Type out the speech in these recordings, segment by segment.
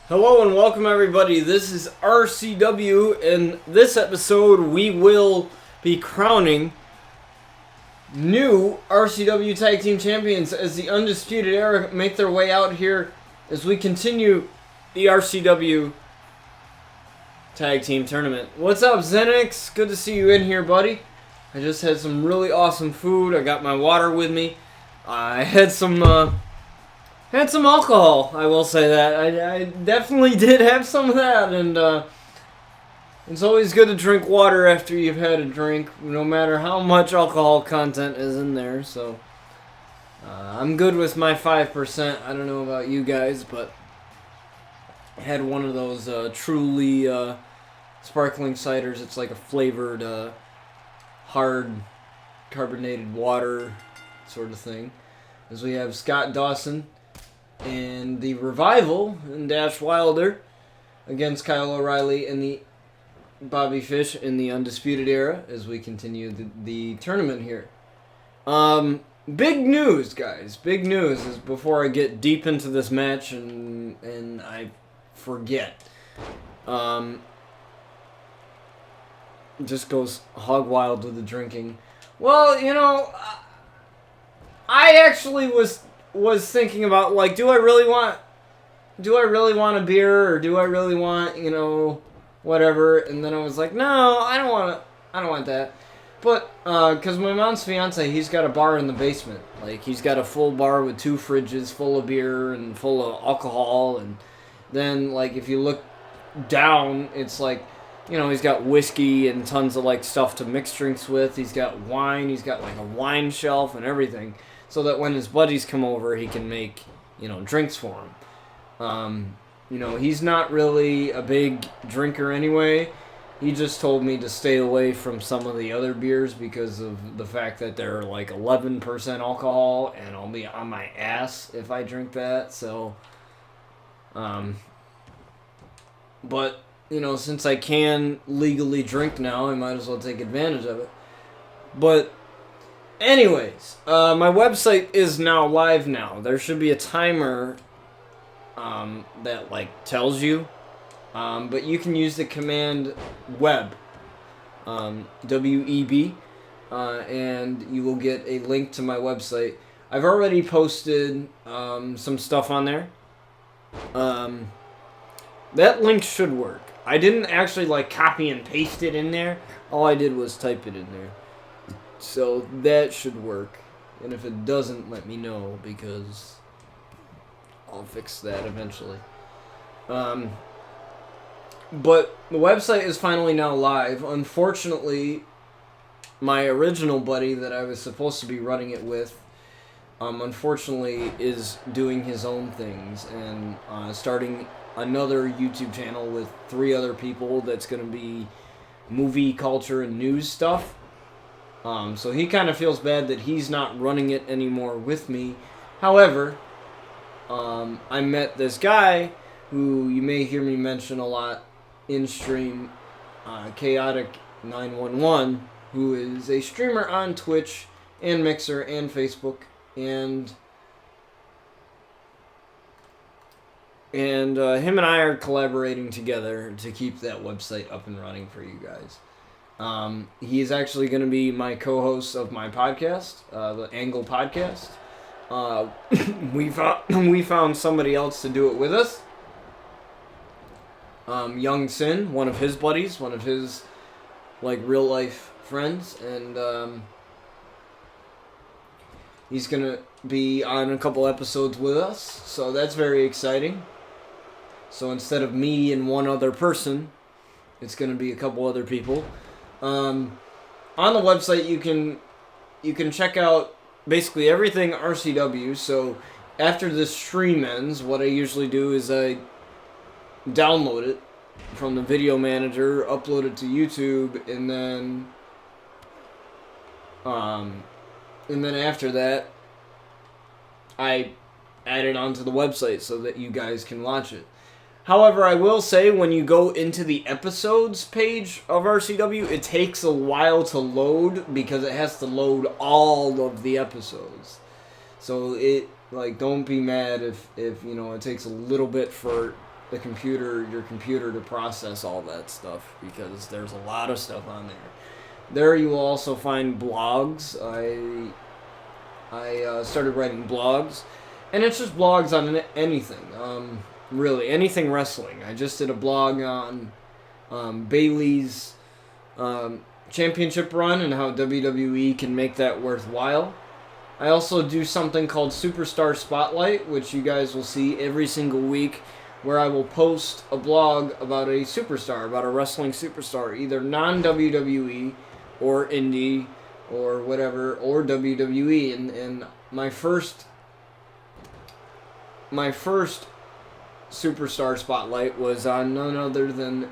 Hello and welcome everybody, this is RCW. In this episode we will be crowning new RCW Tag Team Champions as the Undisputed Era make their way out here as we continue the RCW Tag Team Tournament. What's up, Zenix? Good to see you in here, buddy. I just had some really awesome food. I got my water with me. I had some alcohol, I will say that. I definitely did have some of that, and it's always good to drink water after you've had a drink, no matter how much alcohol content is in there, so I'm good with my 5%. I don't know about you guys, but I had one of those truly sparkling ciders. It's like a flavored, hard, carbonated water sort of thing. As we have Scott Dawson and the Revival and Dash Wilder against Kyle O'Reilly and the Bobby Fish in the Undisputed Era as we continue the tournament here. Big news, guys. Big news is before I get deep into this match and I forget. Just goes hog wild with the drinking. Well, you know, I actually was thinking about, like, do I really want a beer, or do I really want, you know, whatever? And then I was like, no, I don't want that. But because my mom's fiance, he's got a bar in the basement. Like, he's got a full bar with 2 fridges full of beer and full of alcohol, and then, like, if you look down, it's like, you know, he's got whiskey and tons of, like, stuff to mix drinks with. He's got wine. He's got, like, a wine shelf and everything, so that when his buddies come over, he can make, you know, drinks for them. You know, he's not really a big drinker anyway. He just told me to stay away from some of the other beers because of the fact that they're like 11% alcohol, and I'll be on my ass if I drink that. So, but, you know, since I can legally drink now, I might as well take advantage of it. But anyways, my website is now live now. There should be a timer that, like, tells you. But you can use the command web, W-E-B, and you will get a link to my website. I've already posted some stuff on there. That link should work. I didn't actually, like, copy and paste it in there. All I did was type it in there. So that should work. And if it doesn't, let me know, because I'll fix that eventually. But the website is finally now live. Unfortunately, my original buddy that I was supposed to be running it with, unfortunately is doing his own things and starting another YouTube channel with 3 other people that's going to be movie, culture, and news stuff. So he kind of feels bad that he's not running it anymore with me. However, I met this guy who you may hear me mention a lot in stream, Chaotic911, who is a streamer on Twitch and Mixer and Facebook, and him and I are collaborating together to keep that website up and running for you guys. He is actually going to be my co-host of my podcast, the Angle Podcast. We found somebody else to do it with us. Young Sin, one of his buddies, one of his, like, real life friends, and he's going to be on a couple episodes with us, so that's very exciting. So instead of me and one other person, it's going to be a couple other people. On the website, you can check out basically everything RCW. So after the stream ends, what I usually do is I download it from the video manager, upload it to YouTube, and then after that, I add it onto the website so that you guys can watch it. However, I will say, when you go into the episodes page of RCW, it takes a while to load because it has to load all of the episodes. So it, like, don't be mad if you know, it takes a little bit for your computer to process all that stuff, because there's a lot of stuff on there. There you will also find blogs. I started writing blogs, and it's just blogs on anything, really anything wrestling. I just did a blog on Bayley's championship run and how WWE can make that worthwhile. I also do something called Superstar Spotlight, which you guys will see every single week, where I will post a blog about a superstar, about a wrestling superstar, either non-WWE or indie or whatever, or WWE. And my first Superstar Spotlight was on none other than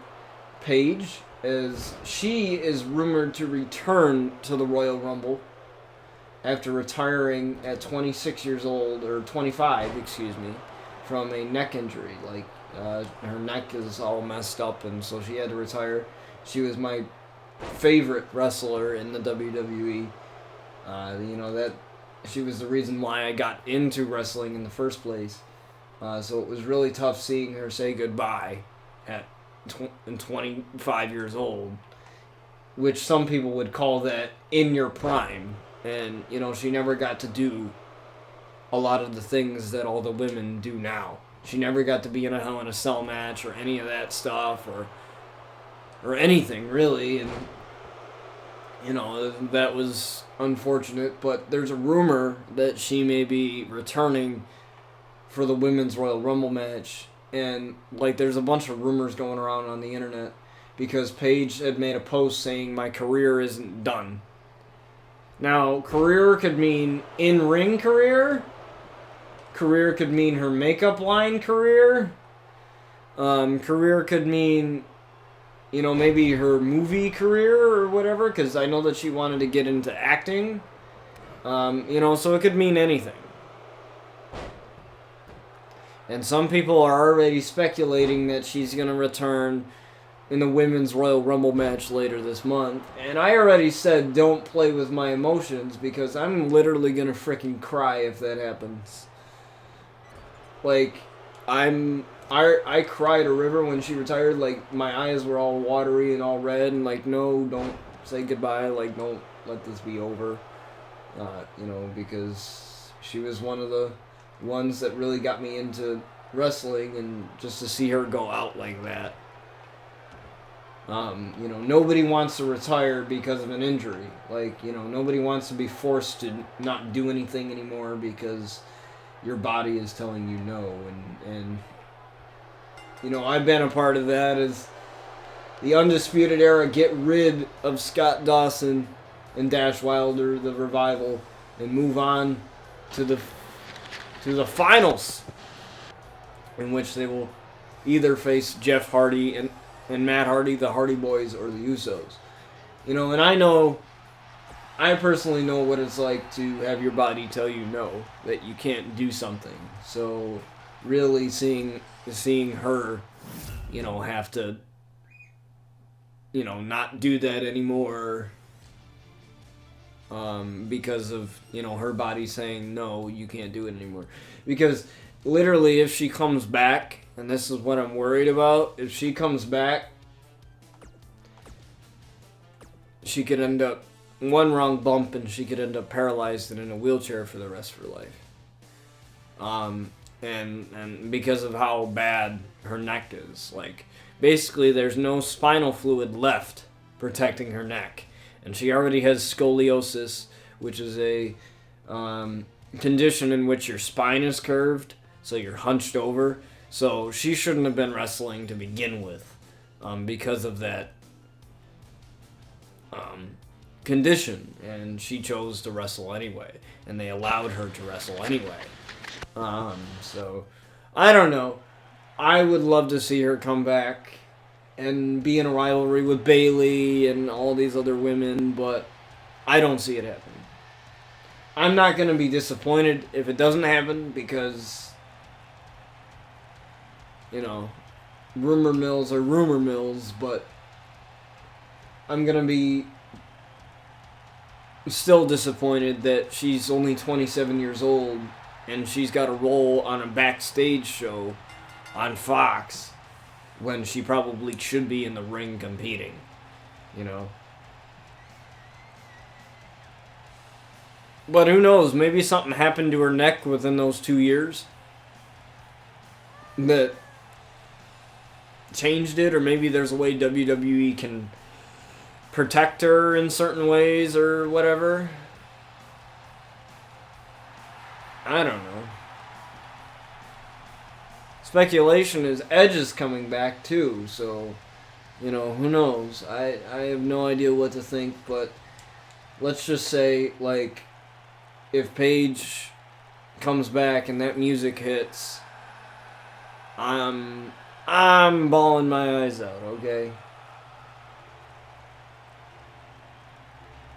Paige, as she is rumored to return to the Royal Rumble after retiring at 26 years old, or 25, excuse me, from a neck injury. Like, her neck is all messed up, and so she had to retire. She was my favorite wrestler in the WWE. That she was the reason why I got into wrestling in the first place. So it was really tough seeing her say goodbye at 25 years old, which some people would call that in your prime. And, she never got to do a lot of the things that all the women do now. She never got to be in a Hell in a Cell match or any of that stuff, or anything, really. And, that was unfortunate. But there's a rumor that she may be returning for the Women's Royal Rumble match. And, there's a bunch of rumors going around on the internet, because Paige had made a post saying, "My career isn't done." Now, career could mean in-ring career. Career could mean her makeup line career. Career could mean, maybe her movie career or whatever, because I know that she wanted to get into acting. So it could mean anything. And some people are already speculating that she's going to return in the Women's Royal Rumble match later this month. And I already said don't play with my emotions, because I'm literally going to freaking cry if that happens. I cried a river when she retired. My eyes were all watery and all red, and no, don't say goodbye. Don't let this be over. Because she was one of the ones that really got me into wrestling, and just to see her go out like that. Nobody wants to retire because of an injury. Nobody wants to be forced to not do anything anymore because your body is telling you no. And I've been a part of that, as the Undisputed Era get rid of Scott Dawson and Dash Wilder, the Revival, and move on to the finals, in which they will either face Jeff Hardy and Matt Hardy, the Hardy Boys, or the Usos. And I personally know what it's like to have your body tell you no, that you can't do something. So really seeing her, have to, not do that anymore, because of, her body saying, no, you can't do it anymore. Because literally, if she comes back, and this is what I'm worried about, if she comes back, she could end up one wrong bump, and she could end up paralyzed and in a wheelchair for the rest of her life. And because of how bad her neck is, basically there's no spinal fluid left protecting her neck, and she already has scoliosis, which is a condition in which your spine is curved, so you're hunched over. So she shouldn't have been wrestling to begin with, because of that condition, and she chose to wrestle anyway, and they allowed her to wrestle anyway. So I don't know. I would love to see her come back and be in a rivalry with Bayley and all these other women, but I don't see it happening. I'm not going to be disappointed if it doesn't happen, because, rumor mills are rumor mills, but I'm going to be still disappointed that she's only 27 years old and she's got a role on a backstage show on Fox when she probably should be in the ring competing, you know. But who knows, maybe something happened to her neck within those 2 years that changed it, or maybe there's a way WWE can protect her in certain ways or whatever. I don't know. Speculation is Edge is coming back too, so, you know, who knows? I have no idea what to think, but let's just say, like, if Paige comes back and that music hits, I'm bawling my eyes out, okay?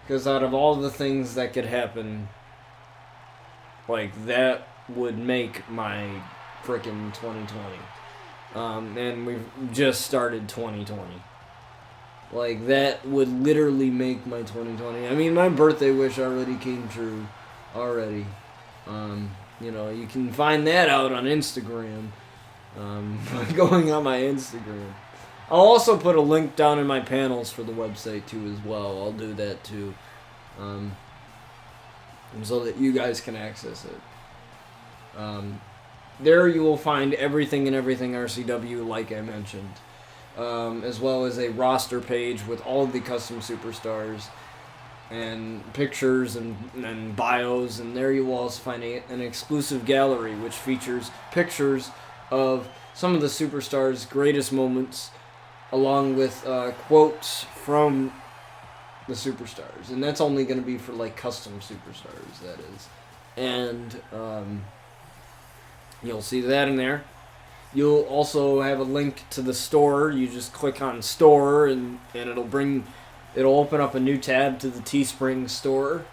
Because out of all the things that could happen, like, that would make my frickin' 2020. And we've just started 2020. Like, that would literally make my 2020. I mean, my birthday wish already came true. Already. You know, you can find that out on Instagram. By going on my Instagram. I'll also put a link down in my panels for the website too as well. I'll do that too. So that you guys can access it. There you will find everything and everything RCW, like I mentioned. As well as a roster page with all of the custom superstars and pictures and bios. And there you will also find an exclusive gallery which features pictures of some of the superstars' greatest moments, along with quotes from the superstars. And that's only going to be for, like, custom superstars, that is. And you'll see that in there. You'll also have a link to the store. You just click on store, and it'll open up a new tab to the Teespring store.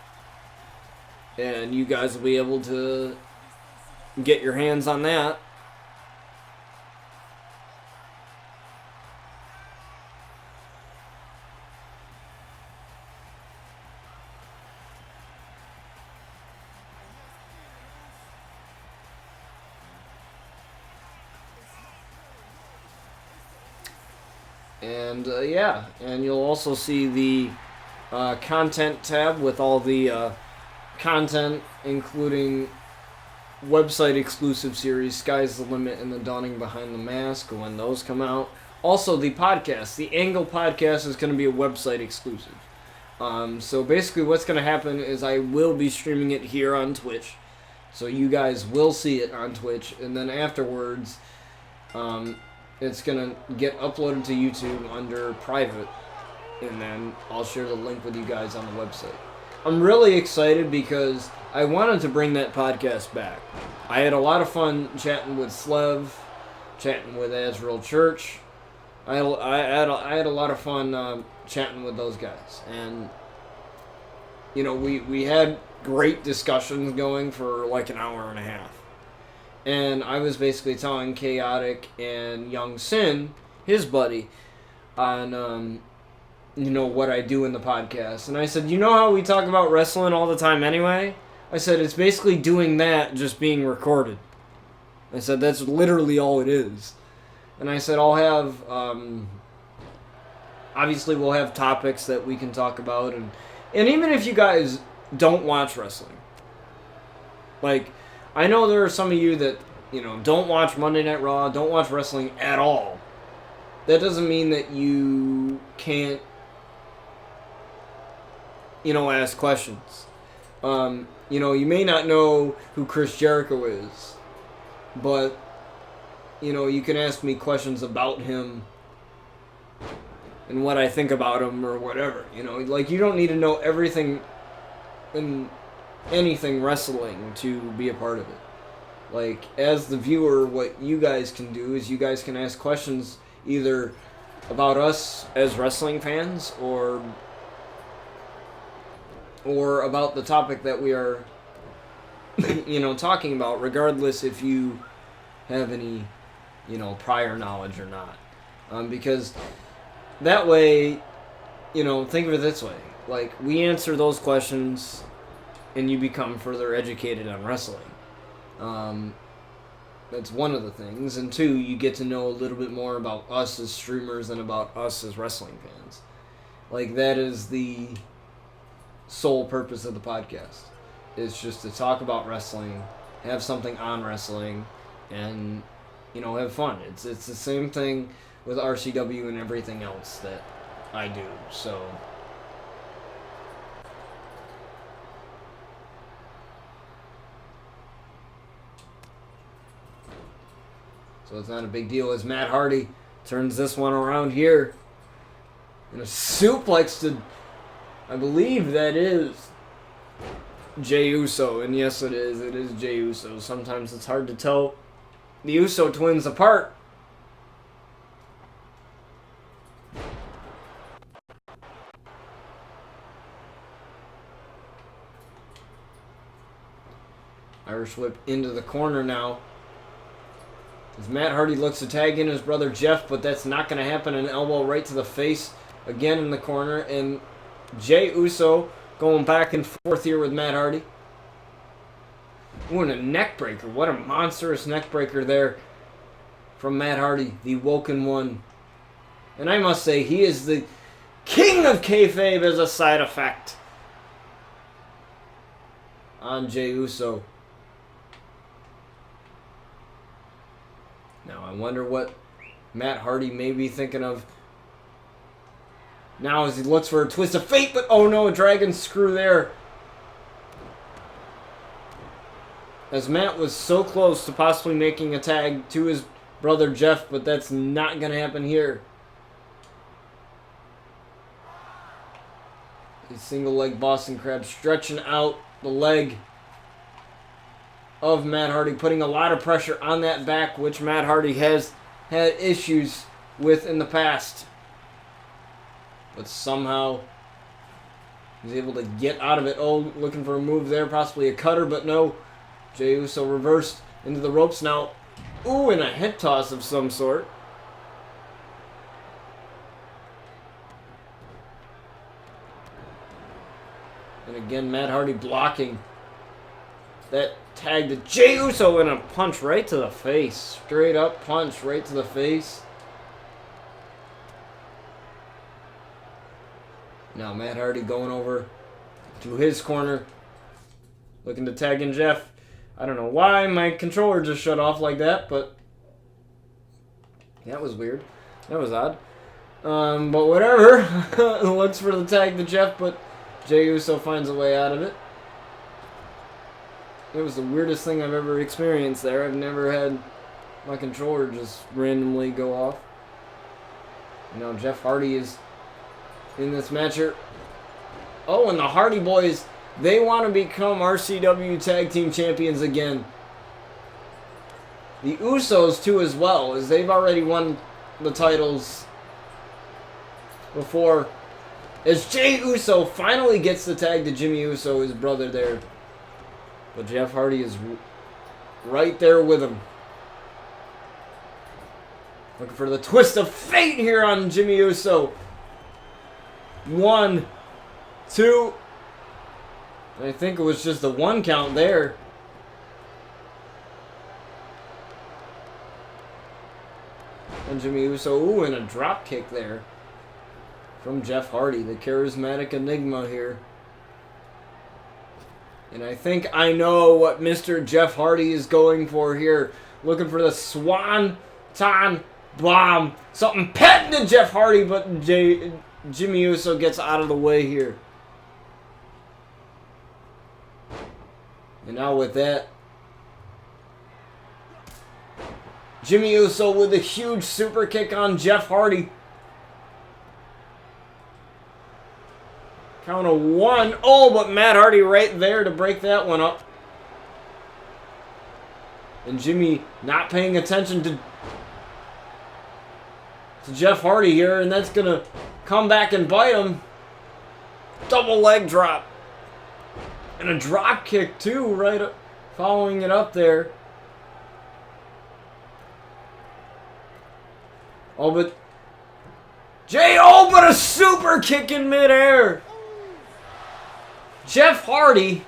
And you guys will be able to get your hands on that. And yeah, and you'll also see the content tab with all the content, including website exclusive series, Sky's the Limit and The Dawning Behind the Mask, when those come out. Also, the podcast, the Angle podcast, is going to be a website exclusive. So basically what's going to happen is I will be streaming it here on Twitch. So you guys will see it on Twitch, and then afterwards, it's going to get uploaded to YouTube under private, and then I'll share the link with you guys on the website. I'm really excited because I wanted to bring that podcast back. I had a lot of fun chatting with Slev, chatting with Azrael Church. I had a lot of fun chatting with those guys. And, you know, we had great discussions going for like an hour and a half. And I was basically telling Chaotic and Young Sin, his buddy, on, you know, what I do in the podcast. And I said, you know how we talk about wrestling all the time anyway? I said, it's basically doing that, just being recorded. I said, that's literally all it is. And I said, I'll have, obviously we'll have topics that we can talk about. And even if you guys don't watch wrestling, like, I know there are some of you that, you know, don't watch Monday Night Raw, don't watch wrestling at all. That doesn't mean that you can't, you know, ask questions. You know, you may not know who Chris Jericho is, but, you know, you can ask me questions about him and what I think about him or whatever. You know, like, you don't need to know everything and anything wrestling to be a part of it. Like, as the viewer, what you guys can do is you guys can ask questions either about us as wrestling fans or about the topic that we are, you know, talking about, regardless if you have any, you know, prior knowledge or not. Because that way, you know, think of it this way. Like, we answer those questions and you become further educated on wrestling. That's one of the things. And two, you get to know a little bit more about us as streamers and about us as wrestling fans. Like, that is the sole purpose of the podcast. It's just to talk about wrestling, have something on wrestling, and, you know, have fun. It's the same thing with RCW and everything else that I do. So it's not a big deal as Matt Hardy turns this one around here. And a suplex to, I believe that is Jey Uso. And yes, it is. It is Jey Uso. Sometimes it's hard to tell the Uso twins apart. Irish whip into the corner now. As Matt Hardy looks to tag in his brother Jeff, but that's not going to happen. An elbow right to the face again in the corner. And Jey Uso going back and forth here with Matt Hardy. Ooh, and a neck breaker. What a monstrous neck breaker there from Matt Hardy, the Woken One. And I must say, he is the king of kayfabe as a side effect on Jey Uso. Now, I wonder what Matt Hardy may be thinking of now as he looks for a twist of fate, but oh no, a dragon screw there. As Matt was so close to possibly making a tag to his brother Jeff, but that's not going to happen here. A single leg Boston Crab stretching out the leg of Matt Hardy, putting a lot of pressure on that back, which Matt Hardy has had issues with in the past. But somehow he's able to get out of it. Oh, looking for a move there, possibly a cutter, but no. Jey Uso reversed into the ropes now. Ooh, and a head toss of some sort. And again, Matt Hardy blocking that tag to Jey Uso, and a punch right to the face. Straight up punch right to the face. Now Matt Hardy going over to his corner. Looking to tag in Jeff. I don't know why my controller just shut off like that, but that was weird. That was odd. But whatever. Looks for the tag to Jeff, but Jey Uso finds a way out of it. It was the weirdest thing I've ever experienced there. I've never had my controller just randomly go off. You know, Jeff Hardy is in this match here. Oh, and the Hardy Boys, they want to become RCW Tag Team Champions again. The Usos, too, as well, as they've already won the titles before. As Jey Uso finally gets the tag to Jimmy Uso, his brother there. But Jeff Hardy is right there with him. Looking for the twist of fate here on Jimmy Uso. 1, 2. I think it was just the 1 count there. And Jimmy Uso, ooh, and a drop kick there from Jeff Hardy, the charismatic enigma here. And I think I know what Mr. Jeff Hardy is going for here. Looking for the Swanton Bomb. Something patented Jeff Hardy, but Jimmy Uso gets out of the way here. And now with that, Jimmy Uso with a huge super kick on Jeff Hardy. Count of 1. Oh, but Matt Hardy right there to break that one up. And Jimmy not paying attention to Jeff Hardy here, and that's going to come back and bite him. Double leg drop. And a drop kick too, right up, following it up there. Oh, but but a super kick in midair. Jeff Hardy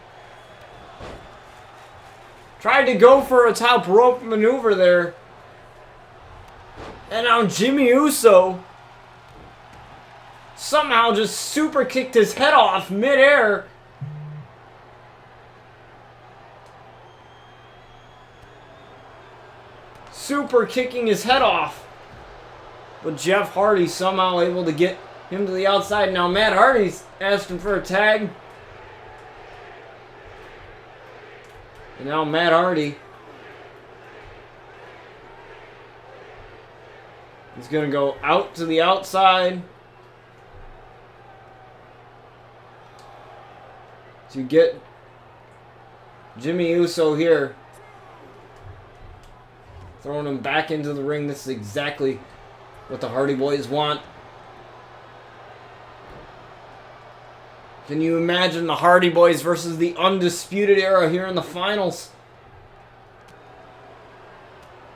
Tried to go for a top rope maneuver there. And now Jimmy Uso somehow just super kicked his head off midair. Super kicking his head off. But Jeff Hardy somehow able to get him to the outside. Now Matt Hardy's asking for a tag. And now Matt Hardy is going to go out to the outside to get Jimmy Uso here. Throwing him back into the ring. This is exactly what the Hardy Boys want. Can you imagine the Hardy Boys versus the Undisputed Era here in the finals?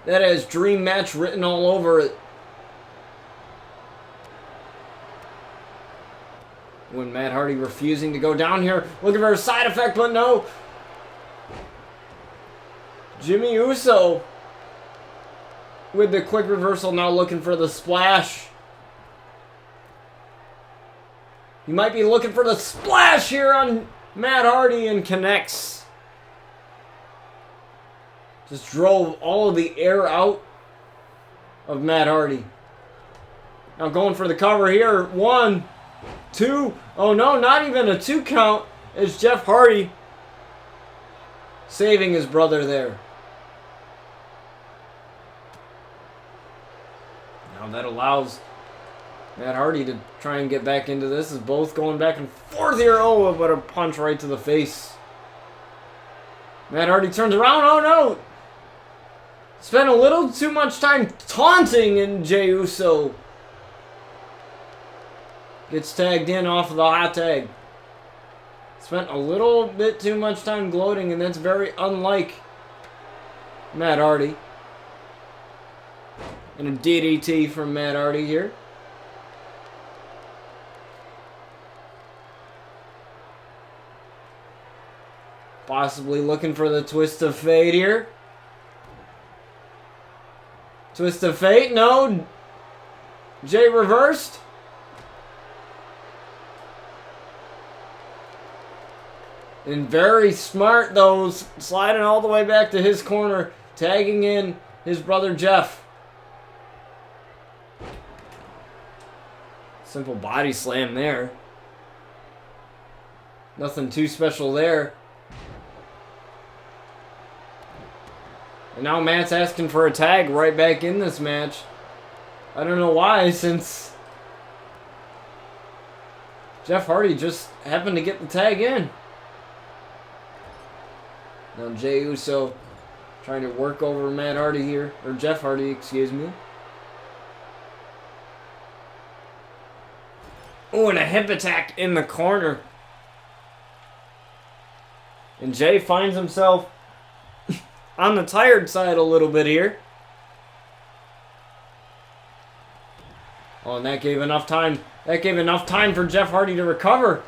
That has dream match written all over it. When Matt Hardy refusing to go down here, looking for a side effect, but no. Jimmy Uso with the quick reversal, now looking for the splash. He might be looking for the splash here on Matt Hardy and connects. Just drove all of the air out of Matt Hardy. Now going for the cover here. 1, 2. Oh no, not even a 2 count. It's Jeff Hardy saving his brother there. Now that allows Matt Hardy to try and get back into this. Is both going back and forth here. Oh, but a punch right to the face. Matt Hardy turns around. Oh no! Spent a little too much time taunting, and Jey Uso gets tagged in off of the hot tag. Spent a little bit too much time gloating, and that's very unlike Matt Hardy. And a DDT from Matt Hardy here. Possibly looking for the twist of fate here. Twist of fate, no. Jay reversed. And very smart though, sliding all the way back to his corner, tagging in his brother Jeff. Simple body slam there. Nothing too special there. And now Matt's asking for a tag right back in this match. I don't know why, since Jeff Hardy just happened to get the tag in. Now Jey Uso trying to work over Matt Hardy here. Or Jeff Hardy, excuse me. Oh, and a hip attack in the corner. And Jey finds himself on the tired side a little bit here. Oh, and that gave enough time. That gave enough time for Jeff Hardy to recover.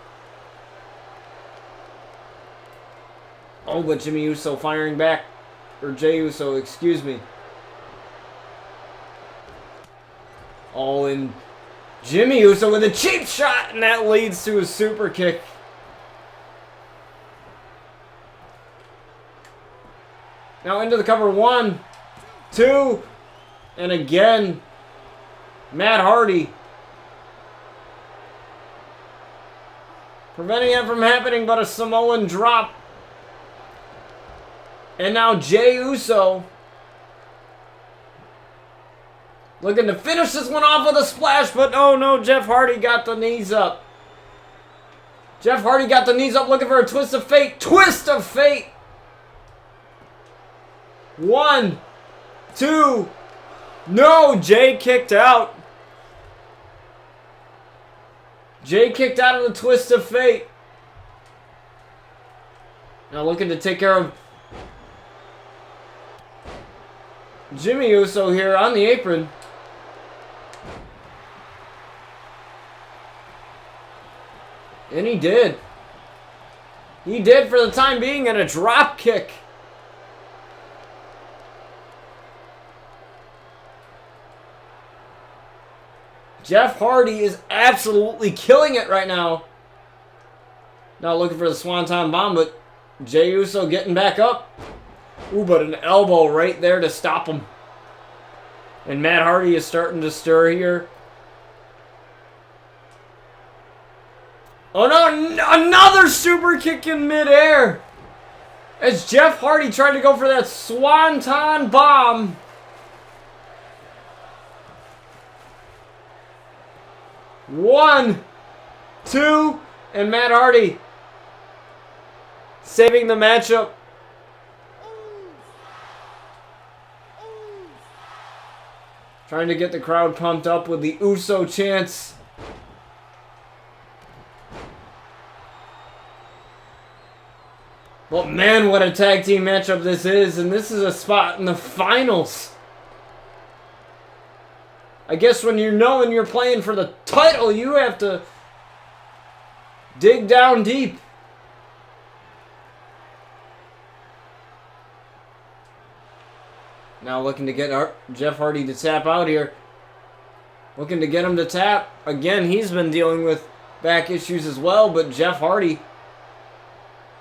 Oh, but Jimmy Uso firing back. Or Jey Uso, excuse me. Oh, and Jimmy Uso with a cheap shot, and that leads to a super kick. Now into the cover. 1, 2, and again, Matt Hardy preventing it from happening, but a Samoan drop. And now Jey Uso looking to finish this one off with a splash, but oh no, Jeff Hardy got the knees up. Jeff Hardy got the knees up looking for a twist of fate. Twist of fate! 1, 2, no, Jey kicked out. Jey kicked out of the twist of fate. Now looking to take care of Jimmy Uso here on the apron. And he did. He did for the time being, and a drop kick Jeff Hardy is absolutely killing it right now. Not looking for the Swanton Bomb, but Jey Uso getting back up. Ooh, but an elbow right there to stop him. And Matt Hardy is starting to stir here. Oh no, another super kick in midair. As Jeff Hardy tried to go for that Swanton Bomb. One, two, and Matt Hardy saving the matchup. Trying to get the crowd pumped up with the Uso chants. But man, what a tag team matchup this is. And this is a spot in the finals. I guess when you know and you're playing for the title, you have to dig down deep. Now looking to get Jeff Hardy to tap out here. Looking to get him to tap. Again, he's been dealing with back issues as well, but Jeff Hardy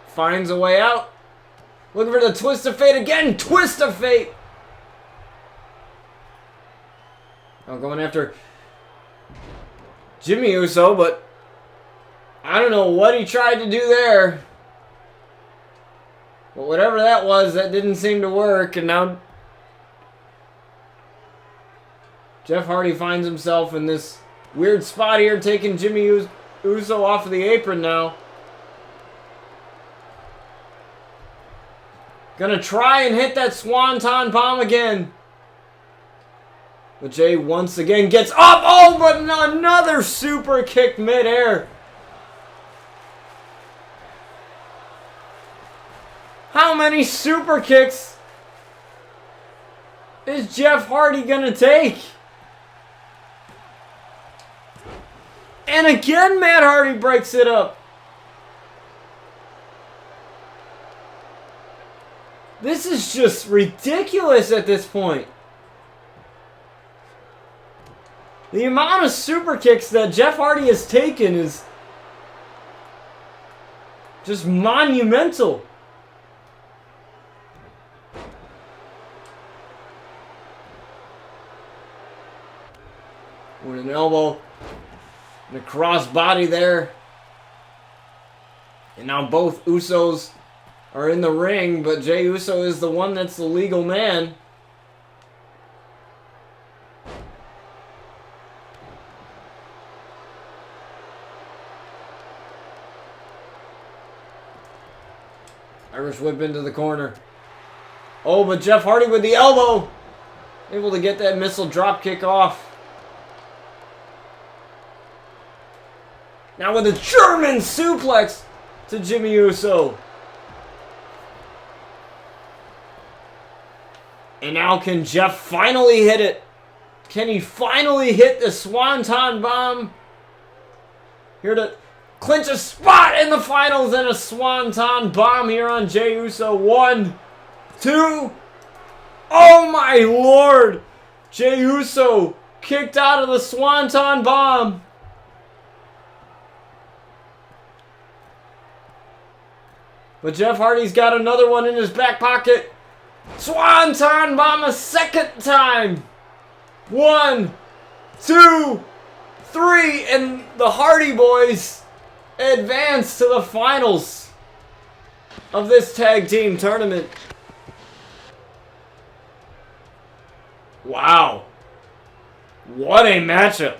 finds a way out. Looking for the twist of fate again. Twist of fate. Now going after Jimmy Uso, but I don't know what he tried to do there. But whatever that was, that didn't seem to work. And now Jeff Hardy finds himself in this weird spot here, taking Jimmy Uso off of the apron now. Gonna try and hit that Swanton Bomb again. But Jey once again gets up. Oh, but another super kick midair. How many super kicks is Jeff Hardy gonna take? And again, Matt Hardy breaks it up. This is just ridiculous at this point. The amount of super kicks that Jeff Hardy has taken is just monumental. With an elbow and a cross body there. And now both Usos are in the ring, but Jey Uso is the one that's the legal man. Irish whip into the corner. Oh, but Jeff Hardy with the elbow. Able to get that missile drop kick off. Now with a German suplex to Jimmy Uso. And now can Jeff finally hit it? Can he finally hit the Swanton Bomb? Here to clinch a spot in the finals and a Swanton Bomb here on Jey Uso. 1, 2. Oh my lord! Jey Uso kicked out of the Swanton Bomb. But Jeff Hardy's got another one in his back pocket. Swanton Bomb a second time. 1, 2, 3, and the Hardy Boys advance to the finals of this tag team tournament. Wow. What a matchup.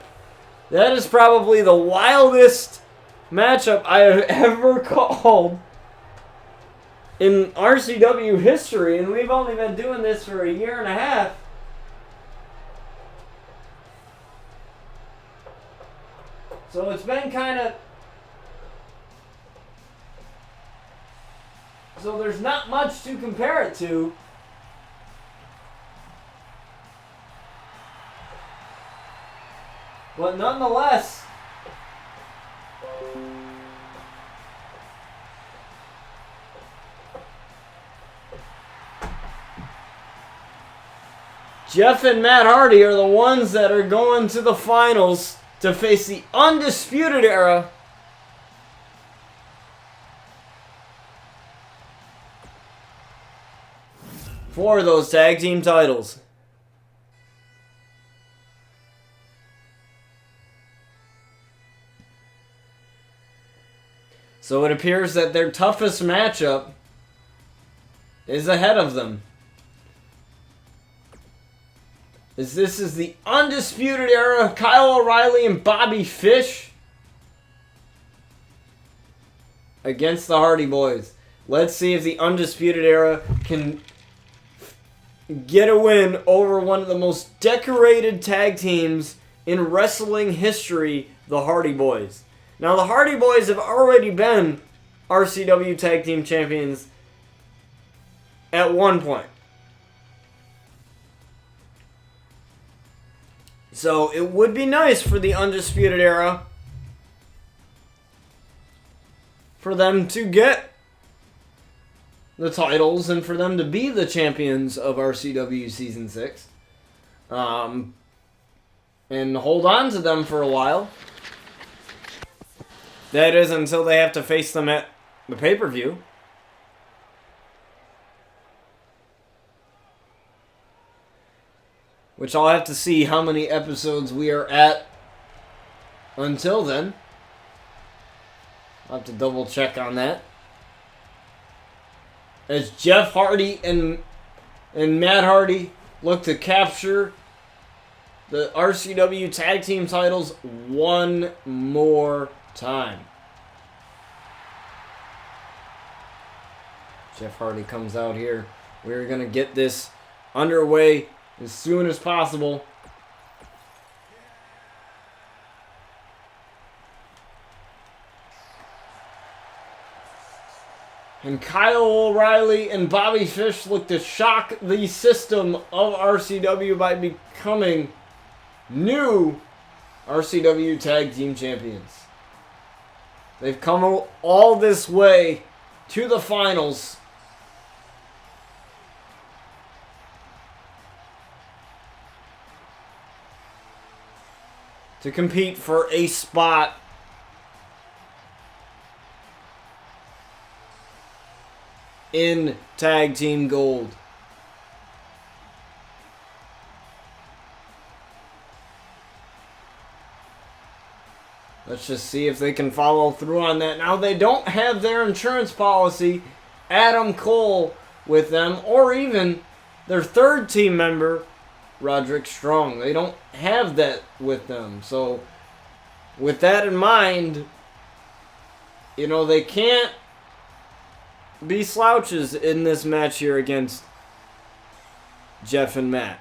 That is probably the wildest matchup I have ever called in RCW history, and we've only been doing this for a year and a half. So it's been kind of... So there's not much to compare it to. But nonetheless... Jeff and Matt Hardy are the ones that are going to the finals to face the Undisputed Era. For those tag team titles. So it appears that their toughest matchup is ahead of them. As this is the Undisputed Era, Kyle O'Reilly and Bobby Fish against the Hardy Boys. Let's see if the Undisputed Era can get a win over one of the most decorated tag teams in wrestling history, the Hardy Boys. Now, the Hardy Boys have already been RCW Tag Team Champions at one point. So, it would be nice for the Undisputed Era for them to get the titles and for them to be the champions of RCW Season 6. And hold on to them for a while. That is until they have to face them at the pay-per-view. Which I'll have to see how many episodes we are at until then. I'll have to double check on that. As Jeff Hardy and Matt Hardy look to capture the RCW Tag Team titles one more time. Jeff Hardy comes out here. We're going to get this underway as soon as possible. And Kyle O'Reilly and Bobby Fish look to shock the system of RCW by becoming new RCW Tag Team Champions. They've come all this way to the finals. To compete for a spot in Tag Team Gold. Let's just see if they can follow through on that. Now, they don't have their insurance policy, Adam Cole, with them, or even their third team member, Roderick Strong. They don't have that with them. So, with that in mind, you know, they can't be slouches in this match here against Jeff and Matt.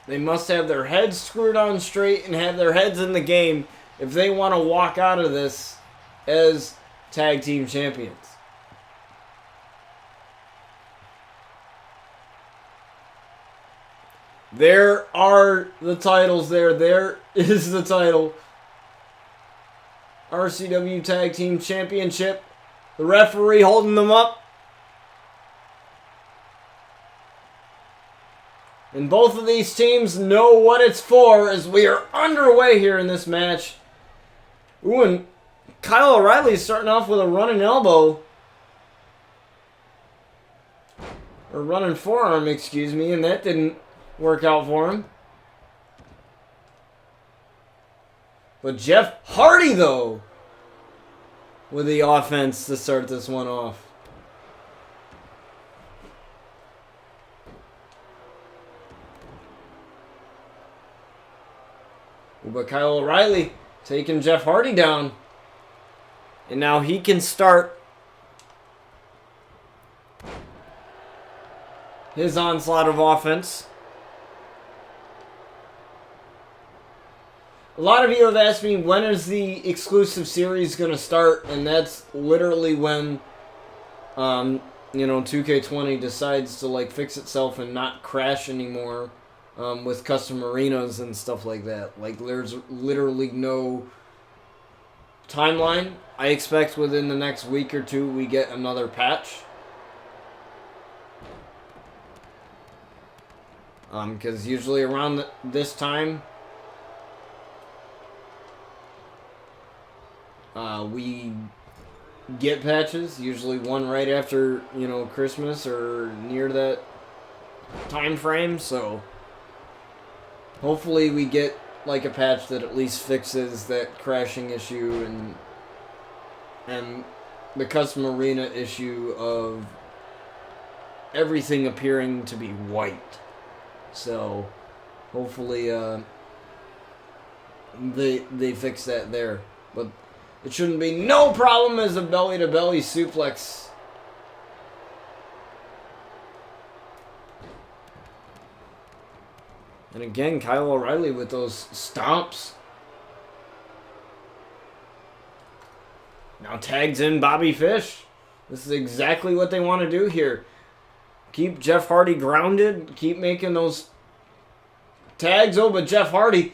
They must have their heads screwed on straight and have their heads in the game if they want to walk out of this as Tag Team Champions. There are the titles there. There is the title. RCW Tag Team Championship. The referee holding them up. And both of these teams know what it's for as we are underway here in this match. Ooh, and Kyle O'Reilly is starting off with a running elbow. Or running forearm, excuse me, and that didn't work out for him. But Jeff Hardy, though, with the offense to start this one off. But Kyle O'Reilly taking Jeff Hardy down. And now he can start his onslaught of offense. A lot of you have asked me, when is the exclusive series going to start? And that's literally when, 2K20 decides to, like, fix itself and not crash anymore with custom arenas and stuff like that. Like, there's literally no timeline. I expect within the next week or two we get another patch. Because usually around this time, we get patches. Usually one right after, you know, Christmas or near that time frame. So hopefully we get like a patch that at least fixes that crashing issue and the custom arena issue of everything appearing to be white. So hopefully they fix that there. But it shouldn't be no problem as a belly-to-belly suplex. And again, Kyle O'Reilly with those stomps. Now tags in Bobby Fish. This is exactly what they want to do here. Keep Jeff Hardy grounded. Keep making those tags. Oh, but Jeff Hardy,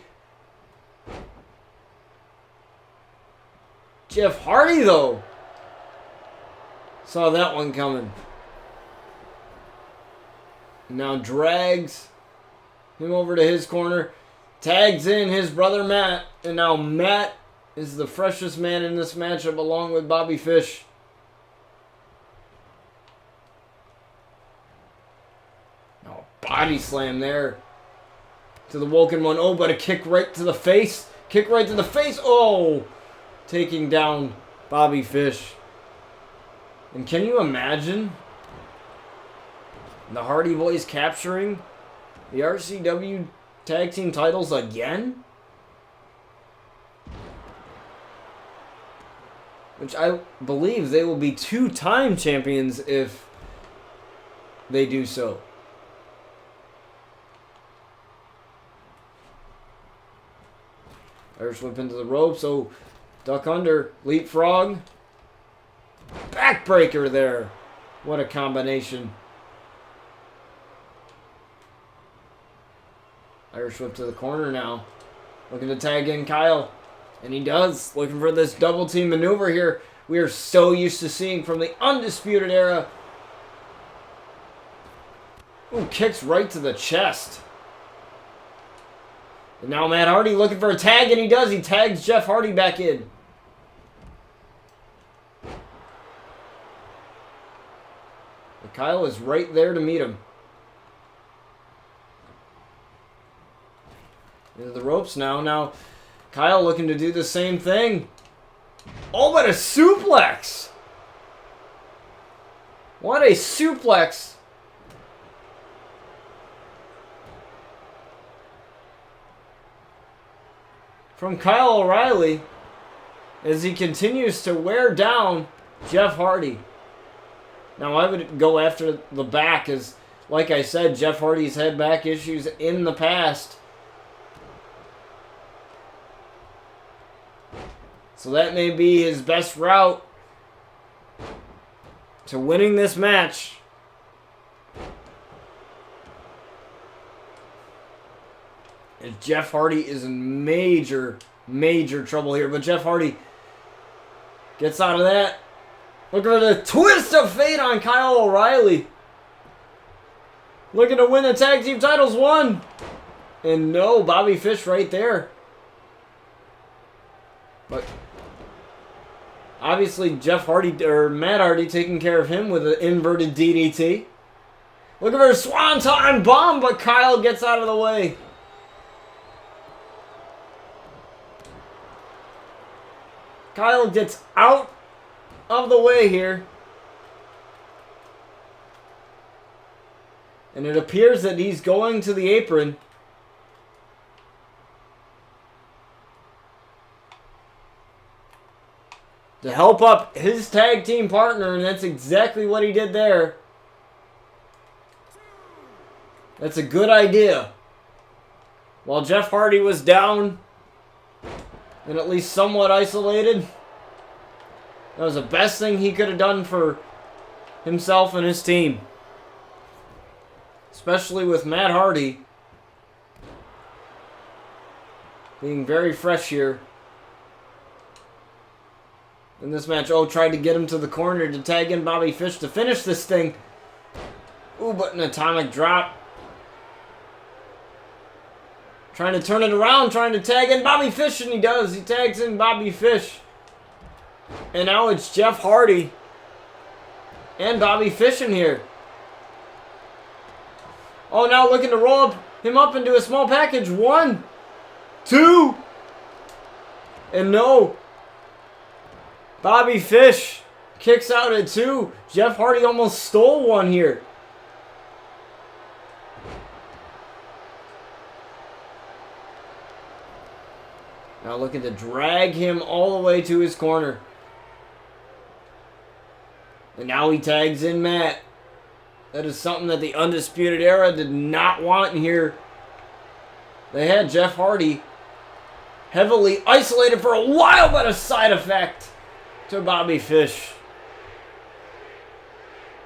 though, saw that one coming. Now drags him over to his corner. Tags in his brother Matt. And now Matt is the freshest man in this matchup along with Bobby Fish. Now body slam there to the Woken One. Oh, but a kick right to the face. Kick right to the face. Oh, taking down Bobby Fish. And can you imagine the Hardy Boys capturing the RCW Tag Team titles again? Which I believe they will be 2-time champions if they do so. Irish whip into the ropes. Oh, duck under. Leapfrog. Backbreaker there. What a combination. Irish whip to the corner now. Looking to tag in Kyle. And he does. Looking for this double team maneuver here. We are so used to seeing from the Undisputed Era. Ooh, kicks right to the chest. And now Matt Hardy looking for a tag, and he does. He tags Jeff Hardy back in. And Kyle is right there to meet him. Into the ropes now. Now Kyle looking to do the same thing. Oh, but a suplex! What a suplex! From Kyle O'Reilly as he continues to wear down Jeff Hardy. Now I would go after the back as, like I said, Jeff Hardy's had back issues in the past. So that may be his best route to winning this match. And Jeff Hardy is in major, major trouble here. But Jeff Hardy gets out of that. Look at the twist of fate on Kyle O'Reilly. Looking to win the tag team titles. One. And no, Bobby Fish right there. But obviously Jeff Hardy, or Matt Hardy, taking care of him with an inverted DDT. Looking for a Swanton bomb, but Kyle gets out of the way. Kyle gets out of the way here. And it appears that he's going to the apron. To help up his tag team partner, and that's exactly what he did there. That's a good idea. While Jeff Hardy was down and at least somewhat isolated, that was the best thing he could have done for himself and his team. Especially with Matt Hardy being very fresh here in this match. Oh, tried to get him to the corner to tag in Bobby Fish to finish this thing. Ooh, but an atomic drop. Trying to turn it around, trying to tag in Bobby Fish, and he does. He tags in Bobby Fish. And now it's Jeff Hardy and Bobby Fish in here. Oh, now looking to roll him up into a small package. 1, 2. And no. Bobby Fish kicks out at 2. Jeff Hardy almost stole one here. Now looking to drag him all the way to his corner. And now he tags in Matt. That is something that the Undisputed Era did not want in here. They had Jeff Hardy heavily isolated for a while, but a side effect to Bobby Fish.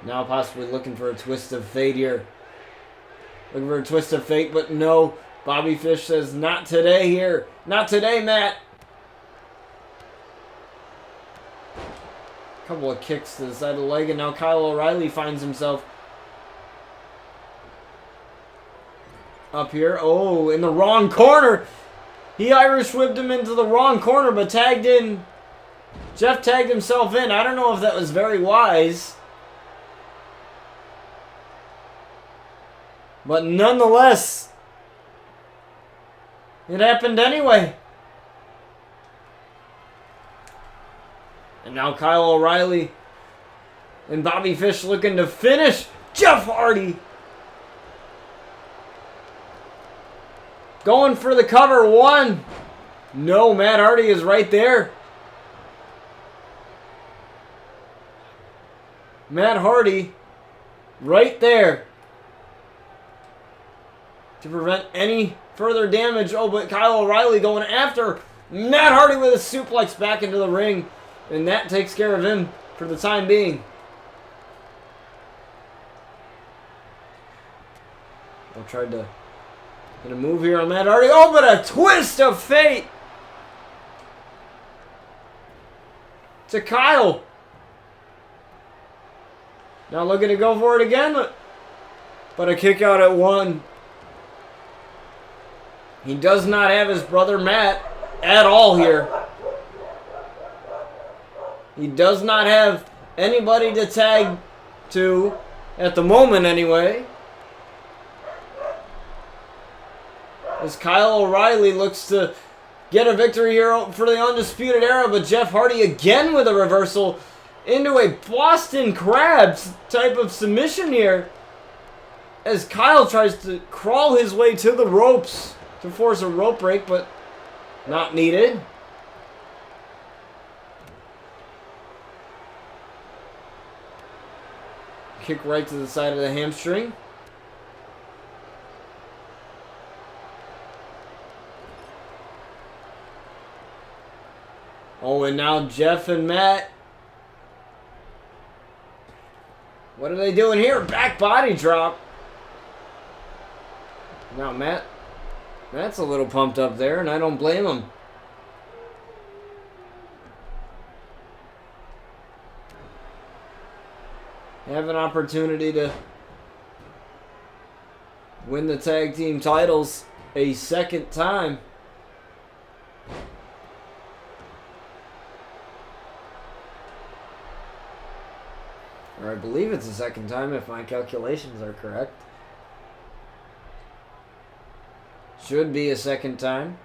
Now possibly looking for a twist of fate here. Looking for a twist of fate, but no. Bobby Fish says, not today here. Not today, Matt. Couple of kicks to the side of the leg, and now Kyle O'Reilly finds himself up here. Oh, in the wrong corner. He Irish whipped him into the wrong corner, but tagged in. Jeff tagged himself in. I don't know if that was very wise. But nonetheless, it happened anyway. And now Kyle O'Reilly and Bobby Fish looking to finish Jeff Hardy. Going for the cover. 1. No, Matt Hardy is right there. Matt Hardy right there to prevent any further damage. Oh, but Kyle O'Reilly going after Matt Hardy with a suplex back into the ring. And that takes care of him for the time being. I tried to get a move here on Matt Hardy. Oh, but a twist of fate to Kyle. Now looking to go for it again. But a kick out at 1. He does not have his brother Matt at all here. He does not have anybody to tag to at the moment anyway. As Kyle O'Reilly looks to get a victory here for the Undisputed Era, but Jeff Hardy again with a reversal into a Boston Crabs type of submission here. As Kyle tries to crawl his way to the ropes to force a rope break, but not needed. Kick right to the side of the hamstring. Oh, and now Jeff and Matt. What are they doing here? Back body drop. Now Matt's a little pumped up there, and I don't blame him. Have an opportunity to win the tag team titles a second time. Or I believe it's the second time if my calculations are correct. Should be a second time.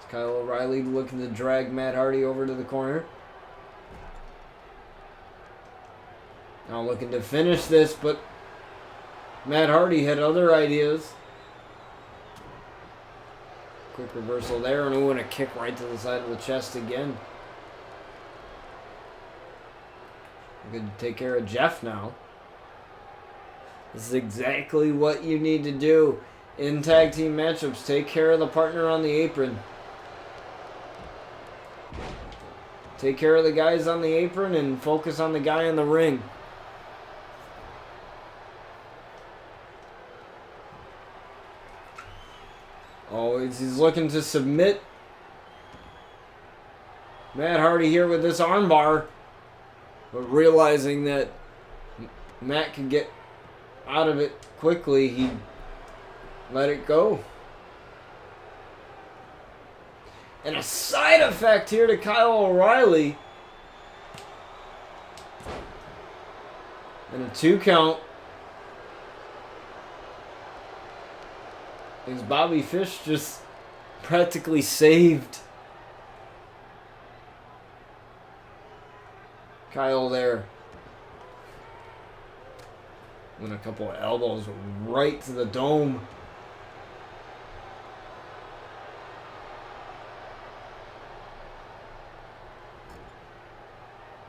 Kyle O'Reilly looking to drag Matt Hardy over to the corner. Now looking to finish this, but Matt Hardy had other ideas. Quick reversal there, and a kick right to the side of the chest again. Good to take care of Jeff now. This is exactly what you need to do in tag team matchups. Take care of the partner on the apron. Take care of the guys on the apron and focus on the guy in the ring. Oh, he's looking to submit Matt Hardy here with this armbar, but realizing that Matt can get out of it quickly, he let it go. And a side effect here to Kyle O'Reilly. And a 2 count. As Bobby Fish just practically saved Kyle there. And a couple of elbows right to the dome.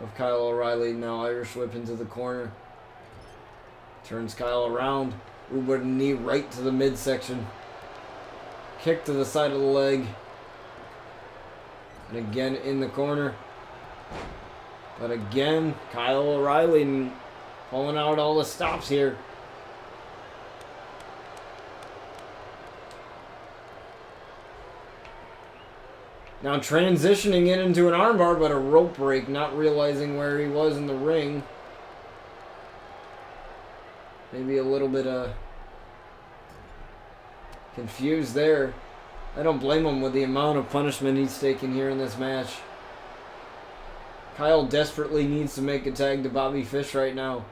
Of Kyle O'Reilly. Now Irish whip into the corner. Turns Kyle around. Ooh, but a knee right to the midsection. Kick to the side of the leg. And again in the corner. But again, Kyle O'Reilly pulling out all the stops here. Now transitioning it into an armbar, but a rope break, not realizing where he was in the ring. Maybe a little bit confused there. I don't blame him with the amount of punishment he's taken here in this match. Kyle desperately needs to make a tag to Bobby Fish right now.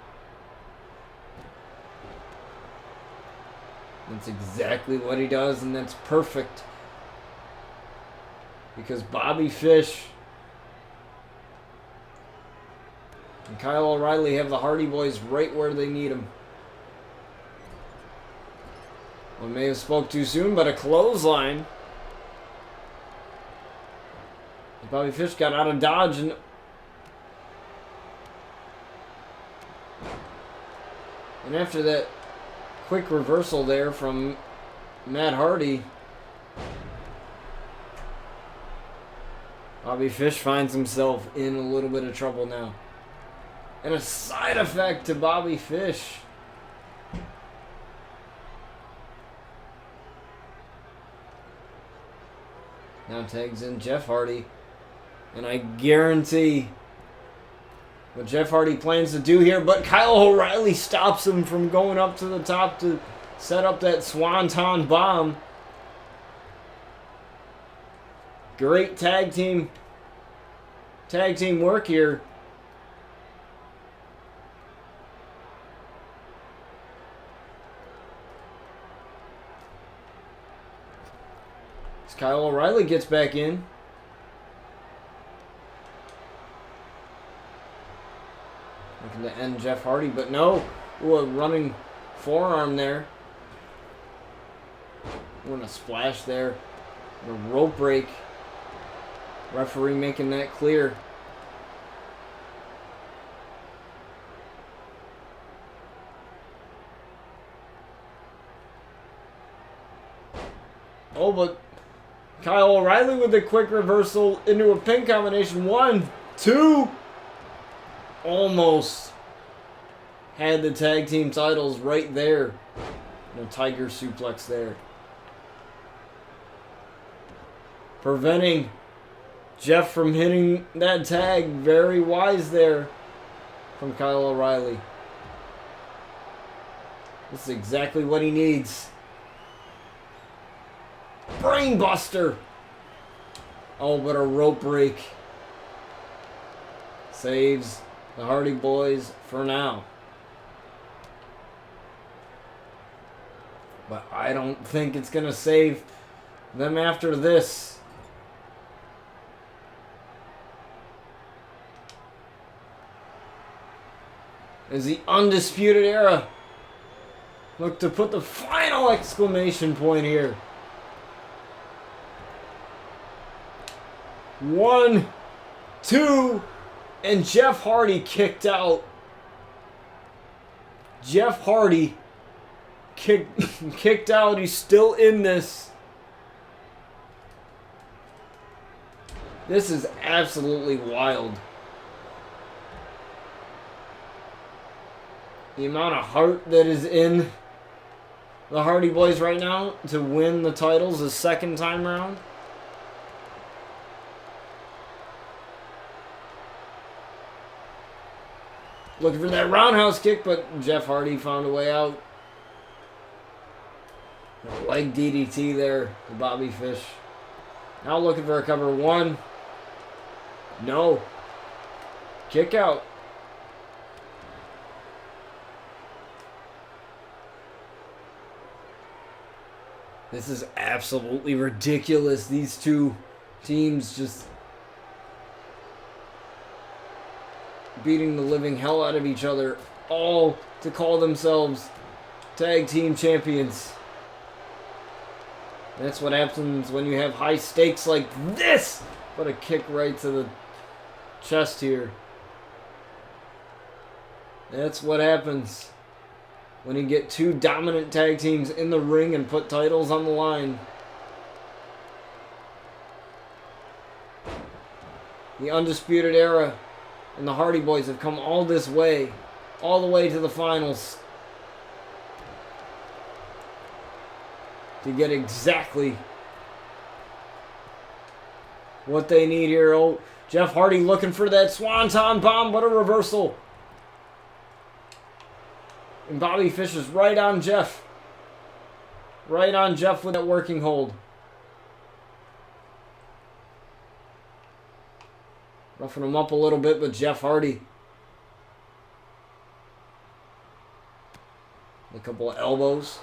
That's exactly what he does, and that's perfect. Because Bobby Fish and Kyle O'Reilly have the Hardy Boys right where they need them. I may have spoke too soon, but a clothesline. Bobby Fish got out of dodge and after that quick reversal there from Matt Hardy, Bobby Fish finds himself in a little bit of trouble now. And a side effect to Bobby Fish. Now tags in Jeff Hardy. And I guarantee what Jeff Hardy plans to do here. But Kyle O'Reilly stops him from going up to the top to set up that Swanton bomb. Great tag team work here. As Kyle O'Reilly gets back in. Looking to end Jeff Hardy, but no. Ooh, a running forearm there. Ooh, and a splash there. And a rope break. Referee making that clear. Oh, but Kyle O'Reilly with a quick reversal into a pin combination. 1, 2. Almost had the tag team titles right there. And a tiger suplex there. Preventing Jeff from hitting that tag. Very wise there from Kyle O'Reilly. This is exactly what he needs. Brainbuster. Oh, but a rope break saves the Hardy Boys for now. But I don't think it's going to save them after this. As the Undisputed Era look to put the final exclamation point here. 1, 2, and Jeff Hardy kicked out. Jeff Hardy kicked out. He's still in this. This is absolutely wild. The amount of heart that is in the Hardy Boys right now to win the titles the second time round. Looking for that roundhouse kick, but Jeff Hardy found a way out. A leg DDT there to Bobby Fish. Now looking for a cover. 1. No. Kick out. This is absolutely ridiculous. These two teams just beating the living hell out of each other, all to call themselves Tag Team Champions. That's what happens when you have high stakes like this. But a kick right to the chest here. That's what happens when you get two dominant tag teams in the ring and put titles on the line. The Undisputed Era and the Hardy Boys have come all this way, all the way to the finals, to get exactly what they need here. Oh, Jeff Hardy looking for that Swanton Bomb. What a reversal. And Bobby Fish is right on Jeff. Right on Jeff with that working hold. Roughing him up a little bit, but Jeff Hardy. A couple of elbows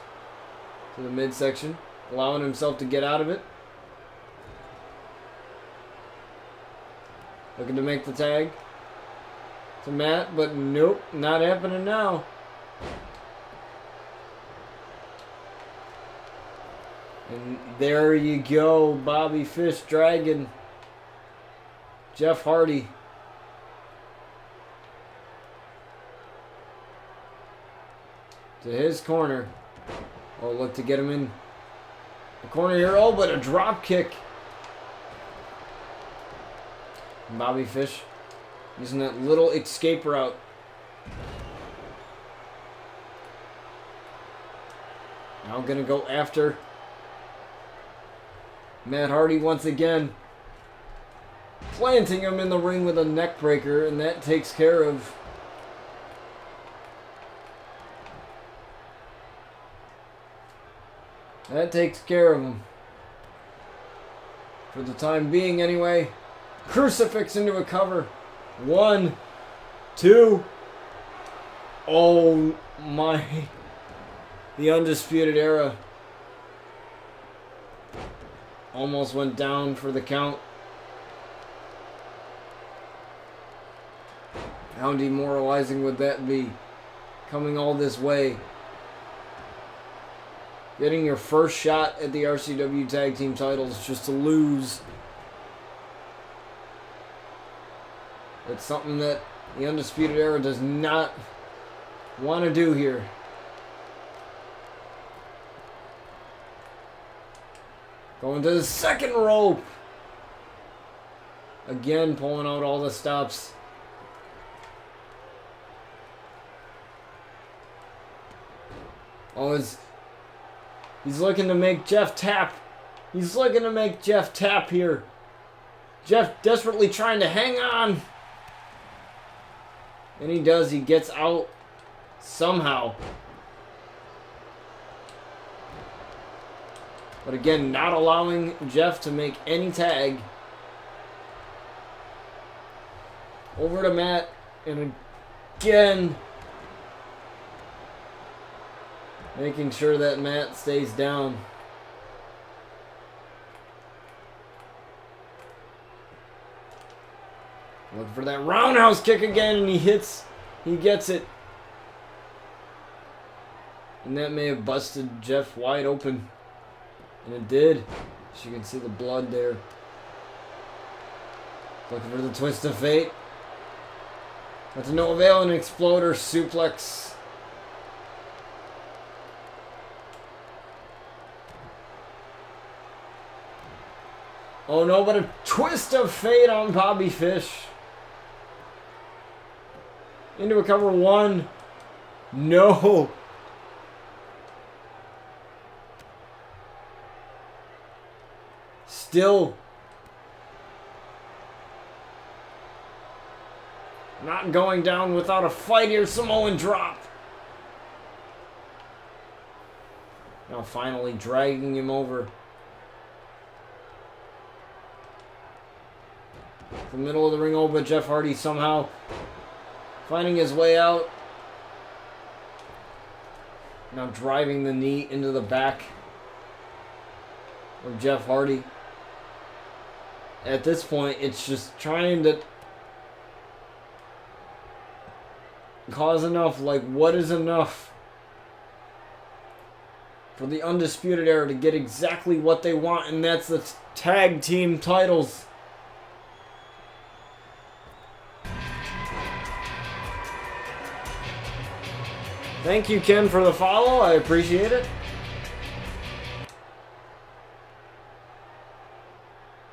to the midsection, allowing himself to get out of it. Looking to make the tag to Matt, but nope, not happening now. And there you go, Bobby Fish dragging Jeff Hardy to his corner. Oh, look to get him in the corner here. Oh, but a drop kick. And Bobby Fish using that little escape route. Now gonna go after Matt Hardy once again. Planting him in the ring with a neck breaker, and that takes care of him. For the time being, anyway. Crucifix into a cover. 1, 2. Oh my. The Undisputed Era almost went down for the count. How demoralizing would that be? Coming all this way. Getting your first shot at the RCW Tag Team titles just to lose. It's something that the Undisputed Era does not want to do here. Going to the second rope. Again, pulling out all the stops. Oh, he's looking to make Jeff tap. He's looking to make Jeff tap here. Jeff desperately trying to hang on. And he does. He gets out somehow. But again, not allowing Jeff to make any tag. Over to Matt. And again, making sure that Matt stays down. Looking for that roundhouse kick again, and he gets it. And that may have busted Jeff wide open. And it did. As you can see the blood there. Looking for the twist of fate. But to no avail, an exploder suplex. Oh no, but a twist of fate on Bobby Fish. Into a cover. 1. No. Still Not going down without a fight here. Samoan drop. Now finally dragging him over. The middle of the ring, but Jeff Hardy somehow finding his way out. Now driving the knee into the back of Jeff Hardy. At this point, it's just trying to cause enough. Like, what is enough for the Undisputed Era to get exactly what they want, and that's the tag team titles. Thank you, Ken, for the follow. I appreciate it.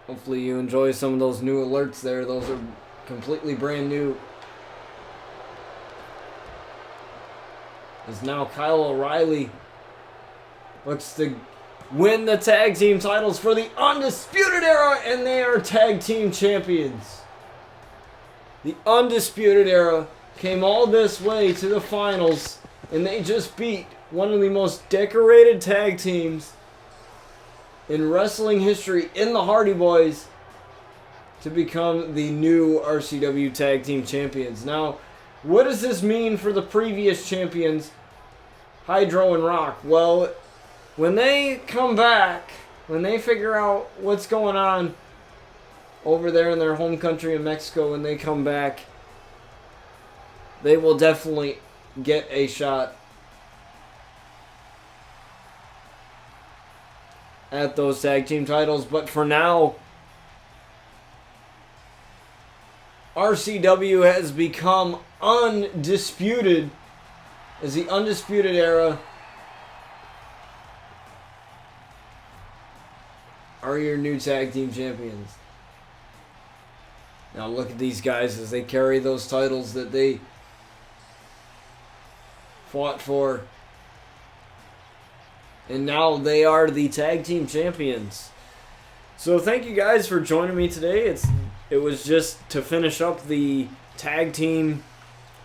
Hopefully you enjoy some of those new alerts there. Those are completely brand new. As now Kyle O'Reilly looks to win the tag team titles for the Undisputed Era, and they are tag team champions. The Undisputed Era came all this way to the finals, and they just beat one of the most decorated tag teams in wrestling history in the Hardy Boys to become the new RCW Tag Team Champions. Now, what does this mean for the previous champions, Hydro and Rock? Well, when they come back, when they figure out what's going on over there in their home country in Mexico, when they come back, they will definitely get a shot at those tag team titles. But for now, RCW has become undisputed as the Undisputed Era are your new tag team champions. Now look at these guys as they carry those titles that they fought for. And now they are the tag team champions. So thank you guys for joining me today. It was just to finish up the tag team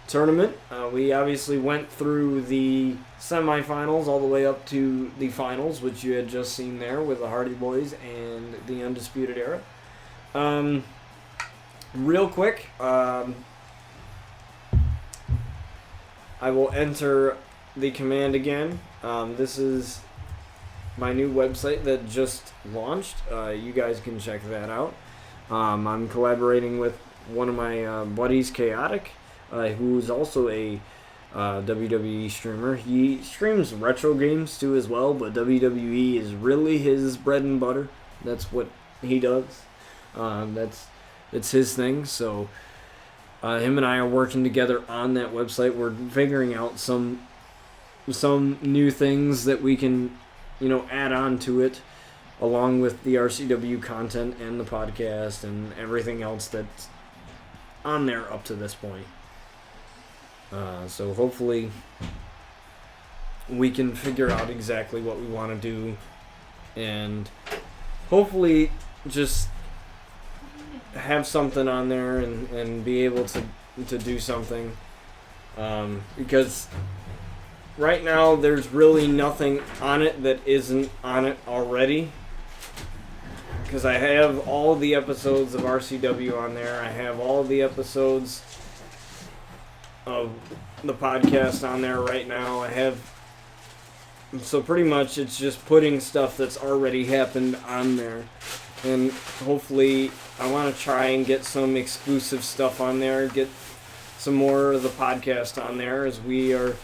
tournament. We obviously went through the semifinals all the way up to the finals, which you had just seen there with the Hardy Boys and the Undisputed Era. Real quick, I will enter the command again. This is my new website that just launched. You guys can check that out. I'm collaborating with one of my buddies, Chaotic, who's also a WWE streamer. He streams retro games too as well, but WWE is really his bread and butter. That's what he does. It's his thing. So him and I are working together on that website. We're figuring out some new things that we can, add on to it, along with the RCW content and the podcast and everything else that's on there up to this point. So hopefully we can figure out exactly what we want to do, and hopefully just have something on there and be able to do something. Because right now there's really nothing on it that isn't on it already. Because I have all the episodes of RCW on there. I have all the episodes of the podcast on there right now. So pretty much it's just putting stuff that's already happened on there. And hopefully I want to try and get some exclusive stuff on there, get some more of the podcast on there, as we are,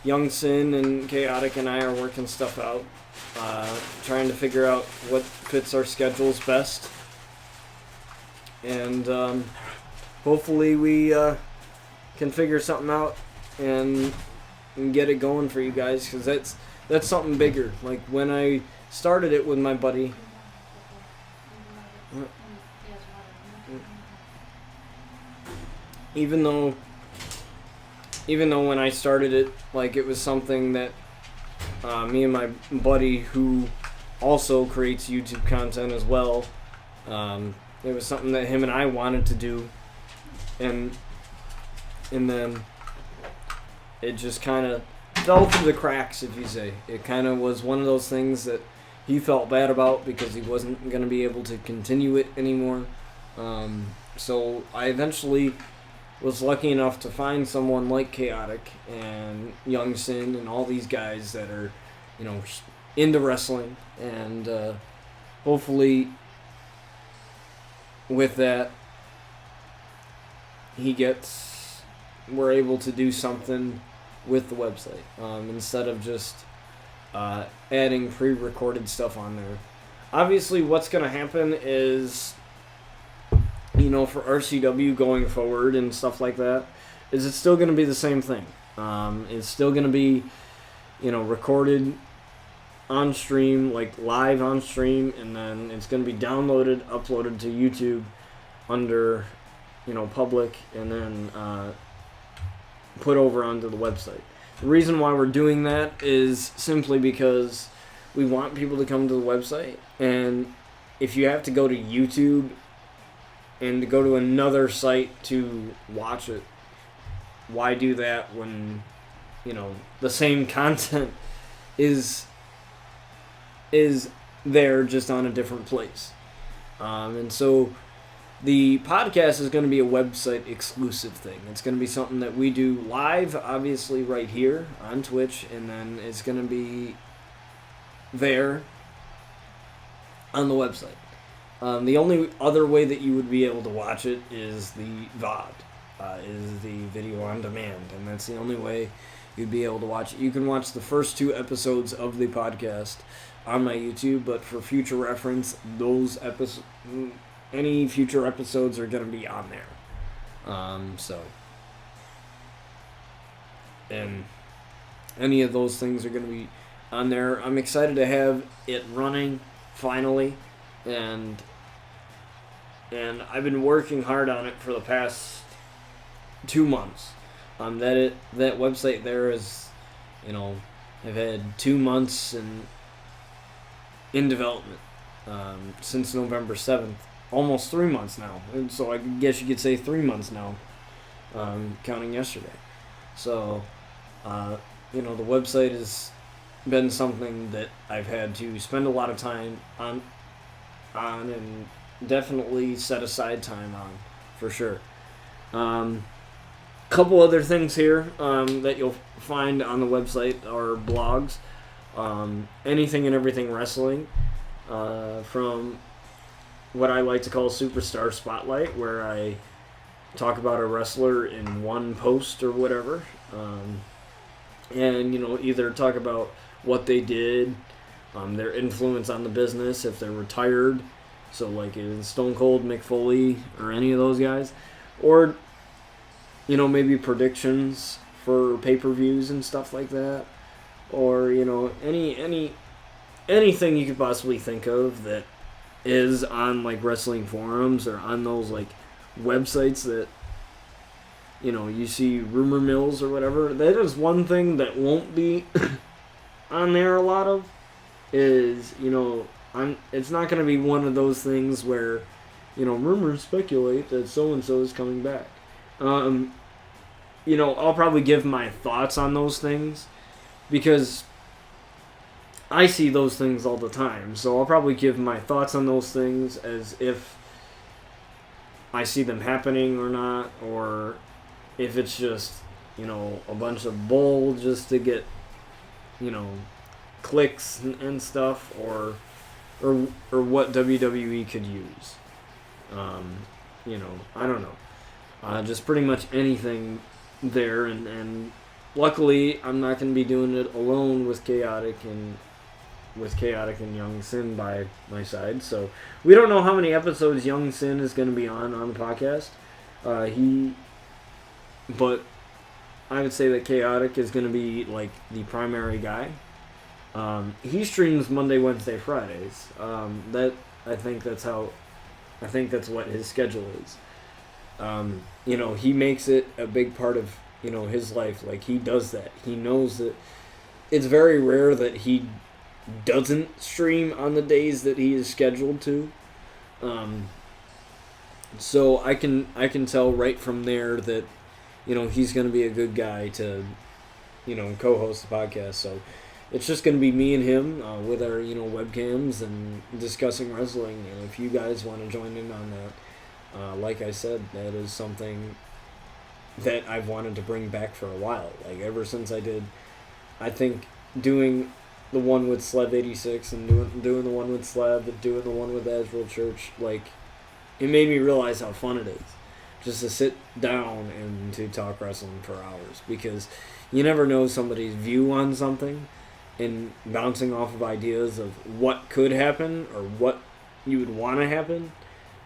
Young Sin and Chaotic and I are working stuff out, trying to figure out what fits our schedules best. And hopefully we can figure something out and get it going for you guys, because that's something bigger. Like when I started it with my buddy, even though when I started it, like, it was something that me and my buddy, who also creates YouTube content as well, it was something that him and I wanted to do, and and then it just kind of fell through the cracks, if you say. It kind of was one of those things that he felt bad about because he wasn't going to be able to continue it anymore. So I eventually was lucky enough to find someone like Chaotic and Young Sin and all these guys that are, into wrestling. And hopefully with that, we're able to do something with the website instead of just adding pre-recorded stuff on there. Obviously, what's going to happen is, for RCW going forward and stuff like that, is it's still going to be the same thing. It's still going to be, recorded on stream, like live on stream, and then it's going to be downloaded, uploaded to YouTube under, public, and then put over onto the website. The reason why we're doing that is simply because we want people to come to the website, and if you have to go to YouTube and to go to another site to watch it, why do that when, the same content is there just on a different place? And so the podcast is going to be a website exclusive thing. It's going to be something that we do live, obviously, right here on Twitch, and then it's going to be there on the website. The only other way that you would be able to watch it is the VOD, is the video on demand, and that's the only way you'd be able to watch it. You can watch the first 2 episodes of the podcast on my YouTube, but for future reference, any future episodes are going to be on there. And any of those things are going to be on there. I'm excited to have it running finally, and I've been working hard on it for the past 2 months. That website there is, I've had 2 months in development since November 7th. Almost 3 months now. And so I guess you could say 3 months now, counting yesterday. So, the website has been something that I've had to spend a lot of time on and definitely set aside time on, for sure. Couple other things here that you'll find on the website are blogs. Anything and everything wrestling, from what I like to call Superstar Spotlight, where I talk about a wrestler in one post or whatever, and either talk about what they did, their influence on the business, if they're retired, so like in Stone Cold, Mick Foley, or any of those guys, or maybe predictions for pay-per-views and stuff like that, or anything you could possibly think of that is on like wrestling forums or on those like websites that you see rumor mills or whatever. That is one thing that won't be on there a lot of is it's not going to be one of those things where rumors speculate that so and so is coming back. I'll probably give my thoughts on those things because I see those things all the time, so I'll probably give my thoughts on those things as if I see them happening or not, or if it's just, a bunch of bull just to get, clicks and stuff, or what WWE could use. I don't know. Just pretty much anything there, and luckily I'm not going to be doing it alone with Chaotic and Young Sin by my side. So we don't know how many episodes Young Sin is going to be on the podcast. But I would say that Chaotic is going to be like the primary guy. He streams Monday, Wednesday, Fridays. I think that's what his schedule is. He makes it a big part of his life. Like, he does that. He knows that it's very rare that he doesn't stream on the days that he is scheduled to. So I can tell right from there that he's going to be a good guy to, co-host the podcast. So it's just going to be me and him with our, webcams and discussing wrestling. And if you guys want to join in on that, like I said, that is something that I've wanted to bring back for a while. Like, ever since I think doing the one with Slev 86 and doing the one with Slev and doing the one with Azrael Church, like, it made me realize how fun it is just to sit down and to talk wrestling for hours, because you never know somebody's view on something, and bouncing off of ideas of what could happen or what you would want to happen.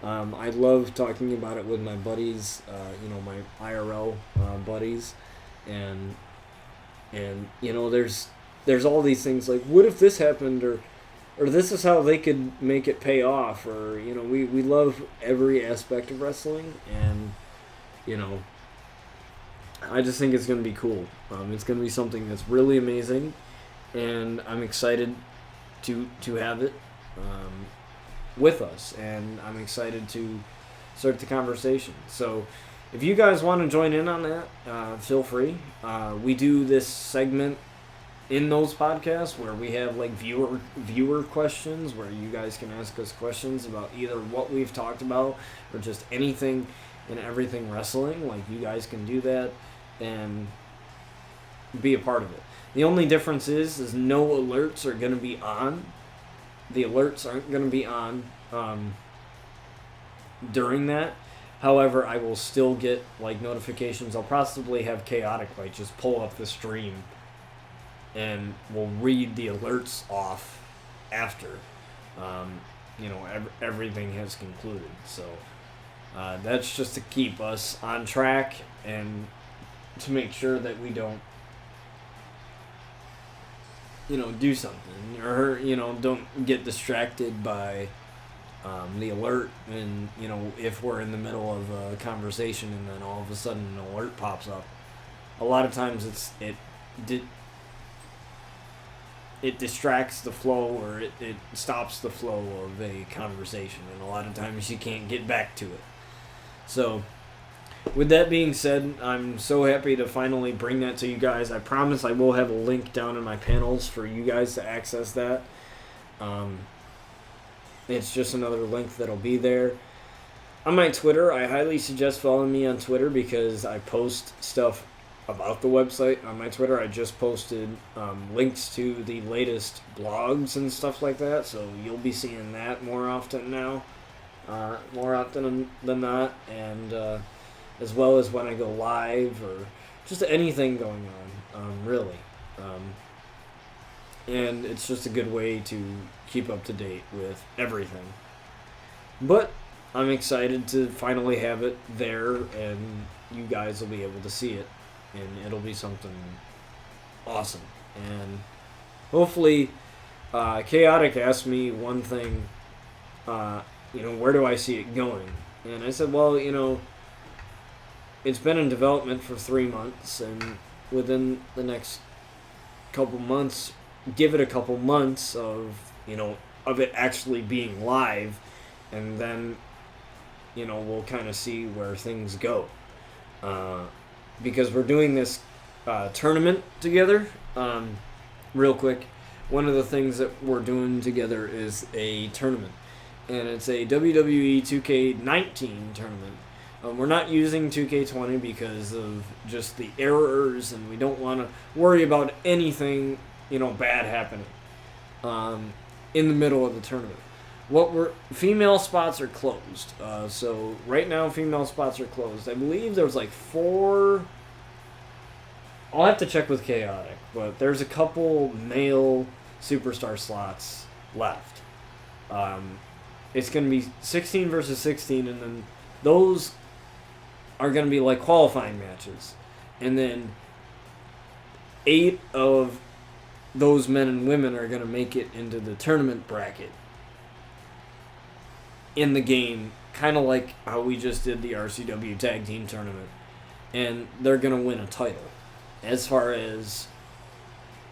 I love talking about it with my buddies, my IRL buddies, and there's all these things like, what if this happened, or this is how they could make it pay off, or we love every aspect of wrestling, and I just think it's going to be cool. It's going to be something that's really amazing, and I'm excited to have it with us, and I'm excited to start the conversation. So if you guys want to join in on that, feel free. We do this segment in those podcasts where we have like viewer questions, where you guys can ask us questions about either what we've talked about or just anything and everything wrestling. Like, you guys can do that and be a part of it. The only difference is no alerts are going to be on. The alerts aren't going to be on during that. However, I will still get like notifications. I'll possibly have Chaotic like just pull up the stream, and we'll read the alerts off after everything has concluded. So that's just to keep us on track and to make sure that we don't do something, or don't get distracted by the alert, and if we're in the middle of a conversation and then all of a sudden an alert pops up. A lot of times it distracts the flow, or it stops the flow of a conversation, and a lot of times you can't get back to it. So with that being said, I'm so happy to finally bring that to you guys. I promise I will have a link down in my panels for you guys to access that. It's just another link that'll be there. On my Twitter, I highly suggest following me on Twitter, because I post stuff about the website. On my Twitter, I just posted links to the latest blogs and stuff like that, so you'll be seeing that more often now, more often than not, and as well as when I go live, or just anything going on, really. And it's just a good way to keep up to date with everything. But I'm excited to finally have it there, and you guys will be able to see it, and it'll be something awesome. And hopefully, Chaotic asked me one thing, where do I see it going? And I said, well, it's been in development for 3 months, and within the next couple months, give it a couple months of it actually being live, and then we'll kind of see where things go, because we're doing this tournament together. Real quick, one of the things that we're doing together is a tournament, and it's a WWE 2K19 tournament. We're not using 2K20 because of just the errors, and we don't want to worry about anything bad happening in the middle of the tournament. Female spots are closed. So right now, female spots are closed. I believe there's like 4. I'll have to check with Chaotic, but there's a couple male superstar slots left. It's going to be 16 versus 16, and then those are going to be like qualifying matches. And then 8 of those men and women are going to make it into the tournament bracket in the game, kind of like how we just did the RCW Tag Team Tournament. And they're going to win a title. As far as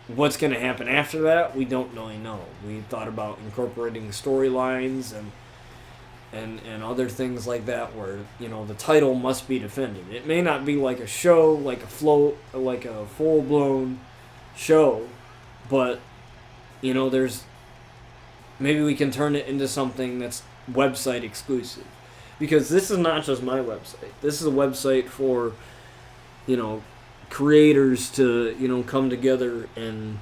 what's going to happen after that, we don't really know. We thought about incorporating storylines and and other things like that where, you know, the title must be defended. It may not be like a show, like a full-blown show, but, you know, maybe we can turn it into something that's website exclusive. Because this is not just my website. This is a website for, you know, creators to, you know, come together and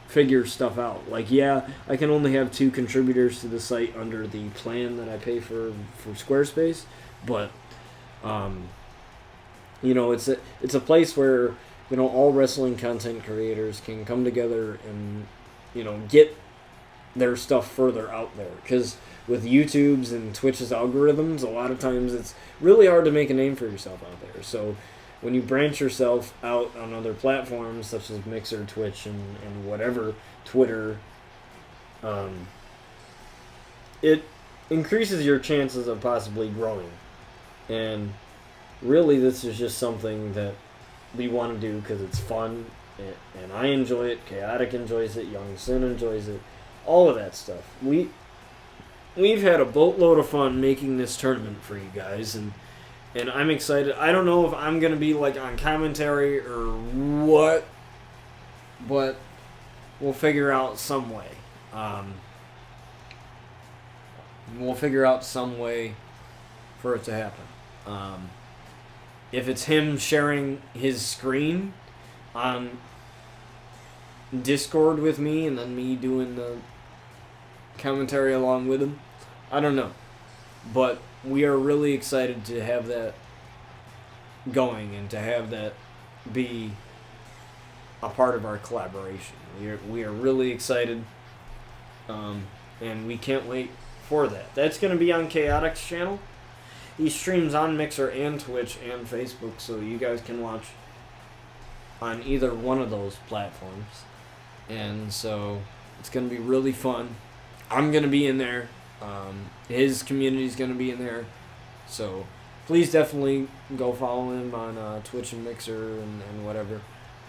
figure stuff out. Like, yeah, I can only have 2 contributors to the site under the plan that I pay for Squarespace, but you know, it's a place where, you know, all wrestling content creators can come together and, you know, get their stuff further out there. Because with YouTube's and Twitch's algorithms, a lot of times it's really hard to make a name for yourself out there. So when you branch yourself out on other platforms such as Mixer, Twitch, and whatever, Twitter, it increases your chances of possibly growing. And really, this is just something that we want to do because it's fun, and I enjoy it, Chaotic enjoys it, Young Sin enjoys it, all of that stuff. We've had a boatload of fun making this tournament for you guys, and I'm excited. I don't know if I'm going to be like on commentary or what, but we'll figure out some way. We'll figure out some way for it to happen. If it's him sharing his screen on Discord with me and then me doing the commentary along with him, I don't know. But we are really excited to have that going and to have that be a part of our collaboration. We are really excited, and we can't wait for that. That's going to be on Chaotic's channel. He streams on Mixer and Twitch and Facebook, so you guys can watch on either one of those platforms. And so it's going to be really fun. I'm going to be in there. His community is going to be in there. So please definitely go follow him on Twitch and Mixer and whatever.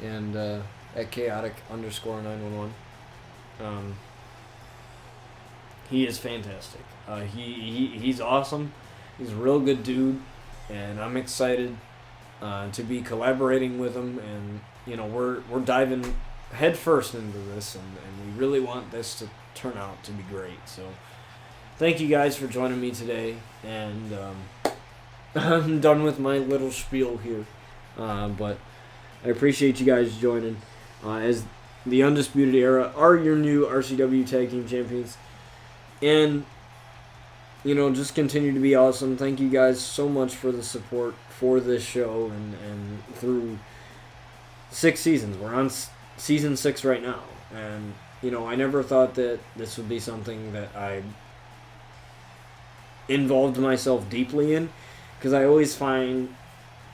And at chaotic_911. He is fantastic. He's awesome. He's a real good dude. And I'm excited to be collaborating with him. And, you know, we're diving head first into this. And we really want this to turn out to be great. So thank you guys for joining me today, and I'm done with my little spiel here, but I appreciate you guys joining, as the Undisputed Era are your new RCW Tag Team Champions, and, you know, just continue to be awesome. Thank you guys so much for the support for this show, and through 6 seasons. We're on season 6 right now, and, you know, I never thought that this would be something that I involved myself deeply in, because I always find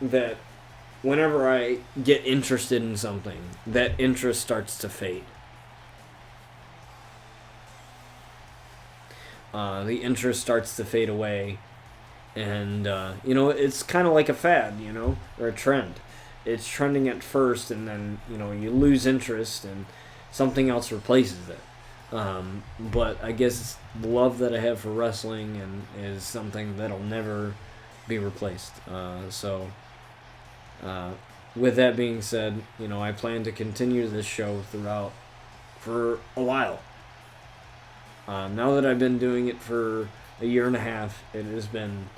that whenever I get interested in something, that interest starts to fade. The interest starts to fade away, and you know, it's kind of like a fad, you know, or a trend. It's trending at first, and then, you know, you lose interest and something else replaces it. But I guess the love that I have for wrestling is something that'll never be replaced. So with that being said, you know, I plan to continue this show throughout for a while. Now that I've been doing it for a year and a half, it has been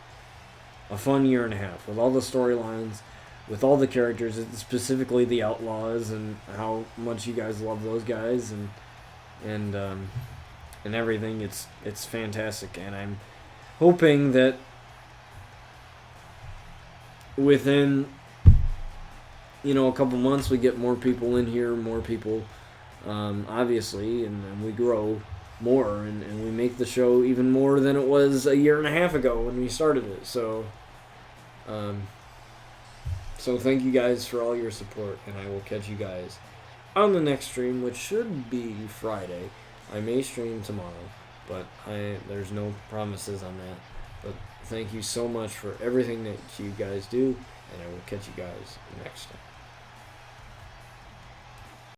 a fun year and a half with all the storylines, with all the characters, specifically the Outlaws, and how much you guys love those guys, and everything. It's fantastic, and I'm hoping that within, you know, a couple months we get more people in here, more people, obviously, and we grow more, and we make the show even more than it was a year and a half ago when we started it. So thank you guys for all your support, and I will catch you guys on the next stream, which should be Friday. I may stream tomorrow, but there's no promises on that. But thank you so much for everything that you guys do, and I will catch you guys next time.